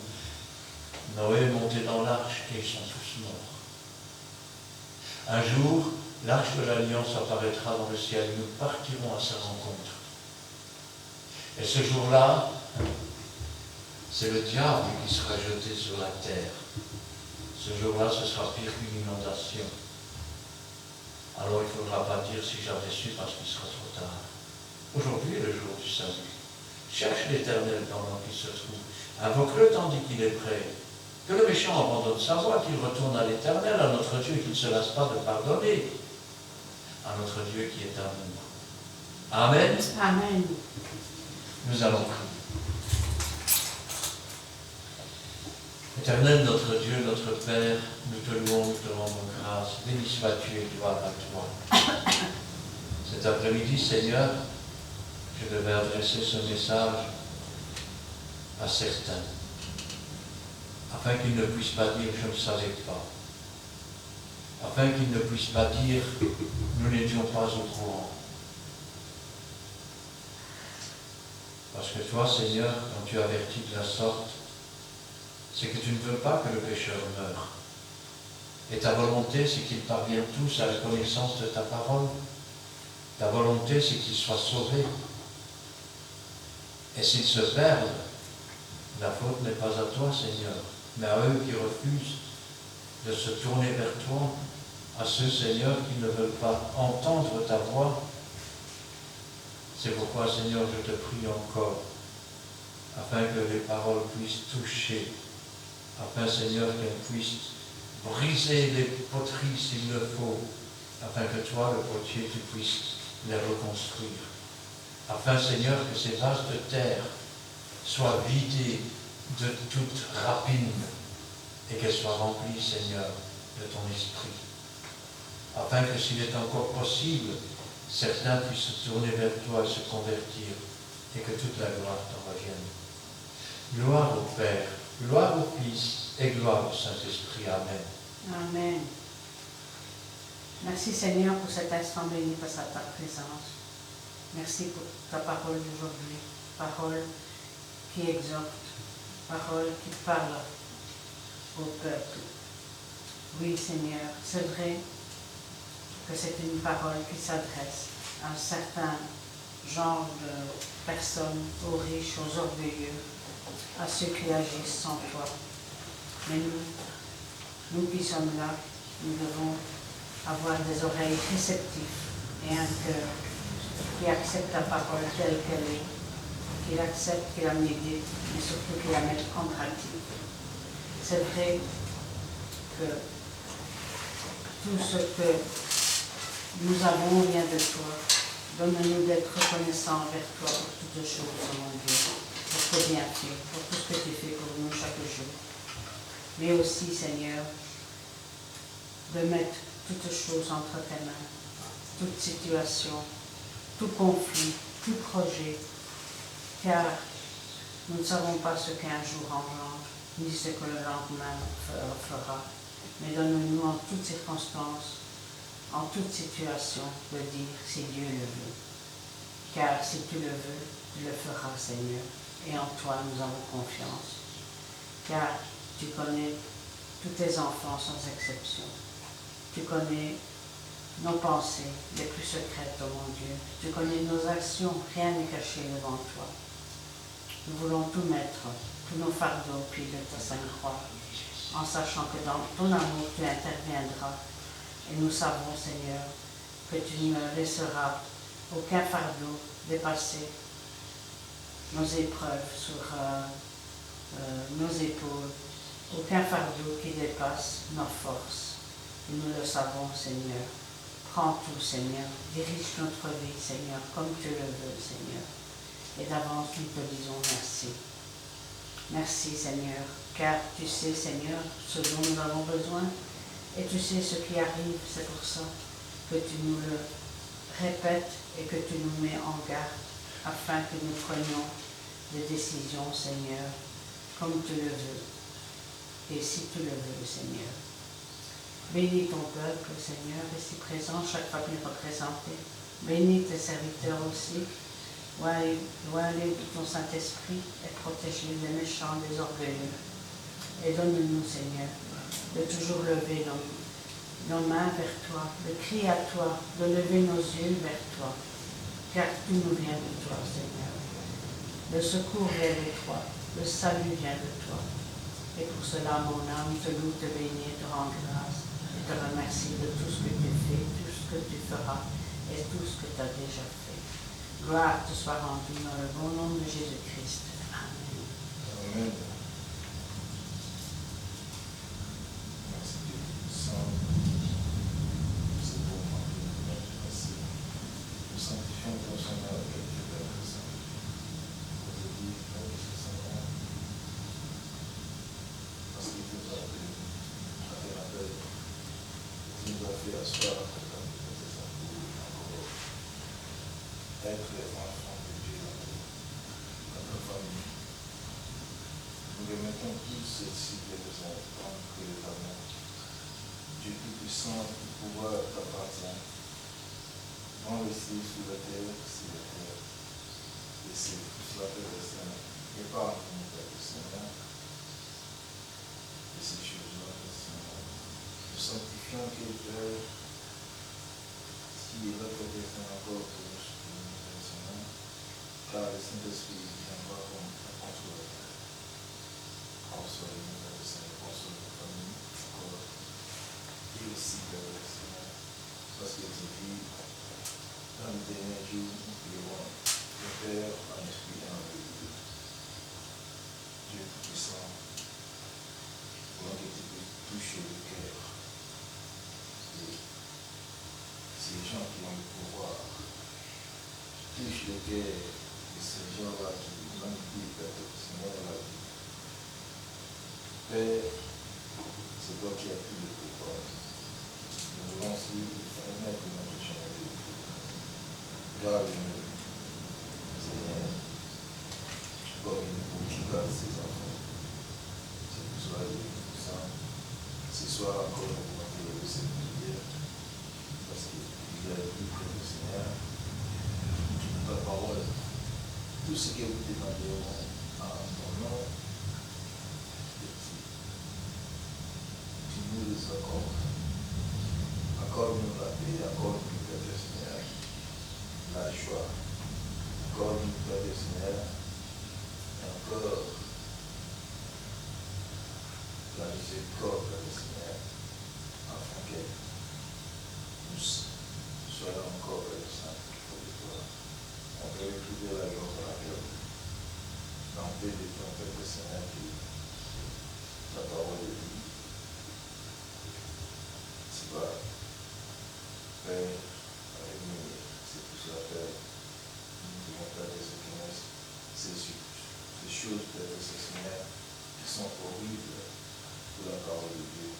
Noé est monté dans l'arche et ils sont tous morts. Un jour, l'arche de l'Alliance apparaîtra dans le ciel, nous partirons à sa rencontre. Et ce jour-là, c'est le diable qui sera jeté sur la terre. Ce jour-là, ce sera pire qu'une inondation. Alors il ne faudra pas dire si j'avais su parce qu'il sera trop tard. Aujourd'hui est le jour du salut. Cherche l'Éternel pendant qu'il se trouve. Invoque-le tandis qu'il est prêt. Que le méchant abandonne sa voie, qu'il retourne à l'Éternel, à notre Dieu, qu'il ne se lasse pas de pardonner. À notre Dieu qui est amour. Amen. Amen. Nous allons prier. Éternel, notre Dieu, notre Père, nous te louons, nous te rendons grâce. Béni sois-tu et gloire à toi. Cet après-midi, Seigneur, je devais adresser ce message à certains, afin qu'ils ne puissent pas dire « je ne savais pas », afin qu'ils ne puissent pas dire « nous n'étions pas au courant ». Parce que toi, Seigneur, quand tu avertis de la sorte, c'est que tu ne veux pas que le pécheur meure. Et ta volonté, c'est qu'ils parviennent tous à la connaissance de ta parole. Ta volonté, c'est qu'ils soient sauvés. Et s'ils se perdent, la faute n'est pas à toi, Seigneur, mais à eux qui refusent de se tourner vers toi, à ceux, Seigneur, qui ne veulent pas entendre ta voix. C'est pourquoi, Seigneur, je te prie encore, afin que les paroles puissent toucher, afin, Seigneur, qu'elles puissent briser les poteries s'il le faut, afin que toi, le potier, tu puisses les reconstruire. Afin, Seigneur, que ces vases de terre soient vidés de toute rapine et qu'elles soient remplies, Seigneur, de ton esprit, afin que s'il est encore possible, certains puissent se tourner vers toi et se convertir, et que toute la gloire t'en revienne. Gloire au Père, gloire au Fils et gloire au Saint-Esprit. Amen. Amen. Merci Seigneur pour cet instant béni face à ta présence. Merci pour ta parole d'aujourd'hui, parole qui exhorte, parole qui parle au peuple. Oui Seigneur, c'est vrai que c'est une parole qui s'adresse à un certain genre de personnes, aux riches, aux orgueilleux, à ceux qui agissent sans toi. Mais nous qui sommes là, nous devons avoir des oreilles réceptives et un cœur qui accepte la parole telle qu'elle est, qu'il accepte, qu'il la médite, mais surtout qu'il la mette en pratique. C'est vrai que tout ce que nous avons vient de toi. Donne-nous d'être reconnaissants envers toi pour toutes choses, oh mon Dieu, pour tes bienfaits, pour tout ce que tu fais pour nous chaque jour. Mais aussi, Seigneur, de mettre toutes choses entre tes mains, toute situation, tout conflit, tout projet, car nous ne savons pas ce qu'un jour engendre, ni ce que le lendemain fera. Mais donne-nous en toutes circonstances, en toute situation, de dire si Dieu le veut. Car si tu le veux, tu le feras, Seigneur. Et en toi, nous avons confiance. Car tu connais tous tes enfants sans exception. Tu connais nos pensées les plus secrètes, oh mon Dieu. Tu connais nos actions, rien n'est caché devant toi. Nous voulons tout mettre, tous nos fardeaux au pied de ta sainte croix, en sachant que dans ton amour, tu interviendras. Et nous savons, Seigneur, que tu ne laisseras aucun fardeau dépasser nos épreuves sur nos épaules, aucun fardeau qui dépasse nos forces. Et nous le savons, Seigneur. Prends tout, Seigneur. Dirige notre vie, Seigneur, comme tu le veux, Seigneur. Et d'avance, nous te disons merci. Merci, Seigneur, car tu sais, Seigneur, ce dont nous avons besoin, et tu sais ce qui arrive. C'est pour ça que tu nous le répètes et que tu nous mets en garde, afin que nous prenions des décisions, Seigneur, comme tu le veux, et si tu le veux, Seigneur. Bénis ton peuple, Seigneur, ici présent, chaque famille représentée. Bénis tes serviteurs aussi. Vois aller de ton Saint-Esprit et protège-les des méchants, des orgueilleux. Et donne-nous, Seigneur, de toujours lever nos mains vers toi, de crier à toi, de lever nos yeux vers toi, car tout nous vient de toi, Seigneur. Le secours vient de toi, le salut vient de toi. Et pour cela, mon âme te loue, te bénit et te rend grâce. Je te remercie de tout ce que tu fais, tout ce que tu feras et tout ce que tu as déjà fait. Gloire te soit rendue dans le bon nom de Jésus-Christ. Amen. Amen. Merci Dieu Saint. C'est bon, merci. Nous sanctifions ton Seigneur avec Dieu Père Saint. Aujourd'hui, Père Saint, parce qu'il nous a appelé à faire appel. Il nous a fait asseoir à ta table de tes enfants encore. Être les enfants de Dieu dans notre famille. Nous remettons tous ces cycles de enfants que les amours. Dieu Tout-Puissant, tout pouvoir t'appartient. Dans le ciel, sur la terre, c'est la terre. Et c'est tout cela que le Seigneur. Et par nous, Père du Seigneur. Et ces choses-là, le Seigneur. Nous sanctifions que Père, qui est là pour des encore pour nous. Car le Saint-Esprit viendra comme un consolateur. Console-nous, le Seigneur, console nos familles, encore. Et aussi, le Seigneur, parce que tu vis dans le dernier jour, nous prions le Père en esprit et en vérité. Dieu Tout-Puissant, pour que tu puisses toucher le cœur de ces gens qui ont le pouvoir. Touche le cœur de ces gens-là qui manipulent, Père, Seigneur, la vie. Père, c'est toi qui as pris le pouvoir. Nous voulons aussi mettre notre chemin de vie. Garde-nous, Seigneur, comme une qui garde ses enfants. C'est pour cela que nous puissons, ce soir encore, nous pouvons élever cette prière, parce qu'il y a plus près du Seigneur. Ta parole, tout ce que vous demandez en ton nom, tu nous les accordes. Accorde-nous la paix, accorde-nous, Père Seigneur, la joie. Accorde-nous, Père Seigneur, et encore la miséricorde, Père Seigneur, afin que nous soyons encore, Père Saint, pour toi. On peut retrouver la joie dans laquelle dans paix de ton Père Seigneur, qui ta parole de vie. C'est pas Père, avec nous, c'est tout cela, Père. Nous devons faire des séquences, ces choses, Père Seigneur, qui sont horribles pour la parole de Dieu.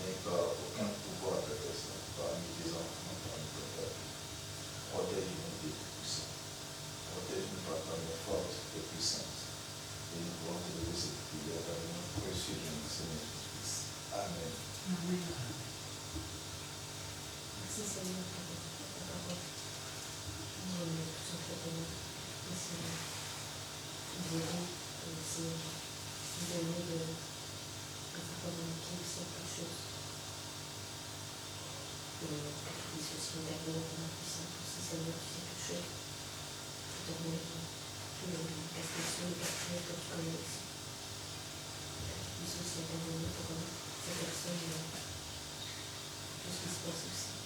Mais pas aucun pouvoir, Père Seigneur, parmi tes enfants, parmi tes peuples. Protège-nous des puissants. Protège-nous par ta main forte et puissante. Et nous pouvons te lever cette prière dans le nom précieux de notre Seigneur Jésus-Christ. Amen. Amen. Merci Seigneur pour ta parole. Nous remercions tout simplement. Merci. Nous aidons aussi nous donner de faire communiquer aussi quelque chose. Que tu puisses aussi nous garder dans ta puissance aussi, Seigneur, tu sais quelque chose. Je te remercie. Tous les castes les quartiers que tu connais aussi. Que tu puisses aussi intervenir pour ces personnes, tout ce qui se passe aussi.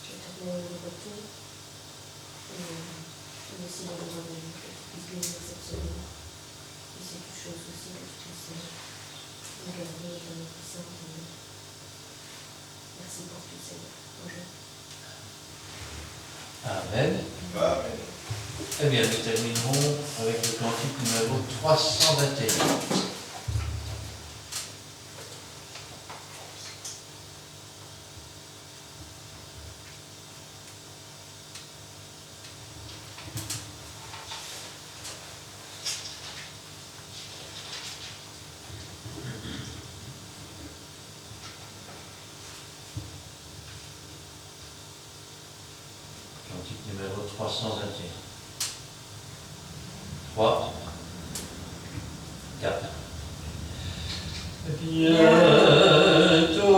Je te remets le retour et aussi dans le rendez-vous, que tu puisses bénir cette semaine. Et c'est quelque chose aussi que tu puisses nous garder dans nos puissantes. Merci pour tout, Seigneur. Bonjour. Amen. Amen. Eh bien, nous terminerons avec le cantique numéro 321. Cantique numéro 321. 3, 4. Bientôt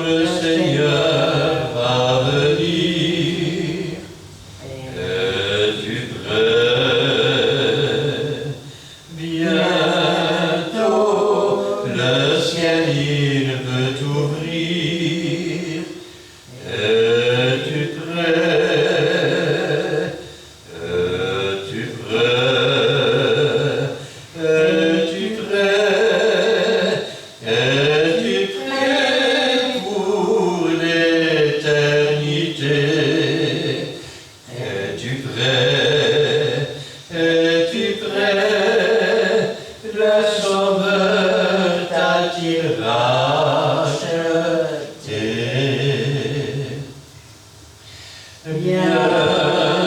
le Seigneur va venir. Es-tu prêt? Bientôt le ciel il peut t'ouvrir. Es-tu prêt? Es-tu prêt? Es-tu prêt? Es-tu prêt pour l'éternité? Es-tu prêt? Es-tu prêt? Le Sauveur t'a-t-il racheté?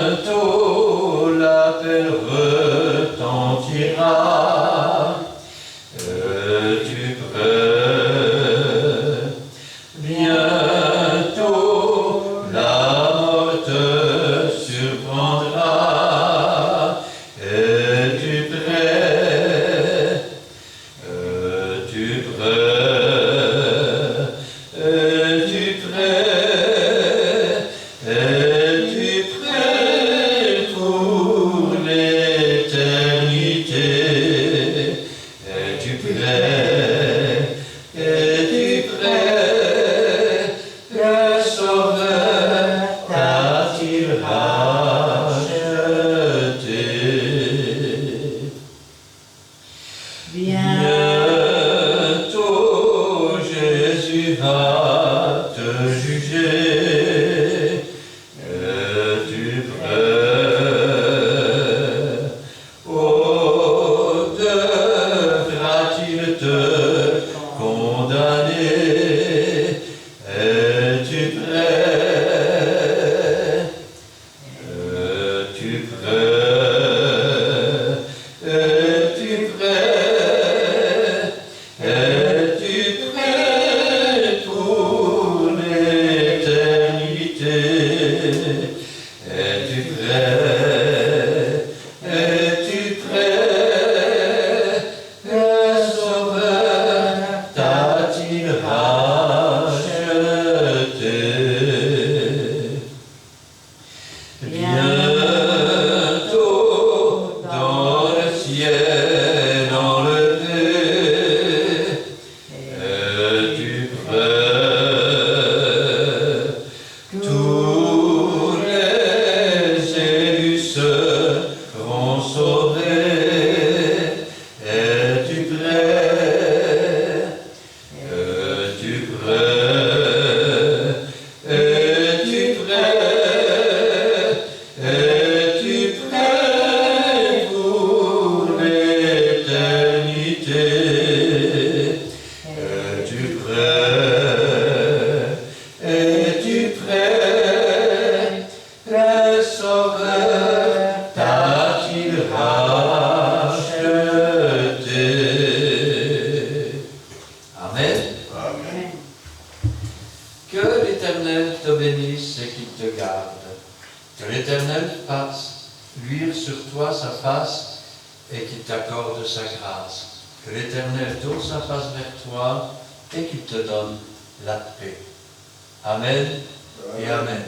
Bientôt l'appel retentira. Es-tu prêt? Bientôt la mort te surprendra. Es-tu prêt? Es-tu prêt? Es-tu prêt? Es-tu Es-tu prêt? Es-tu prêt? Le Sauveur t'a-t-il racheté? Amen. Amen. Que l'Éternel te bénisse et qu'il te garde. Que l'Éternel fasse luire sur toi sa face et qu'il t'accorde sa grâce. Que l'Éternel tourne sa face vers toi et qu'il te donne la paix. Amen et Amen.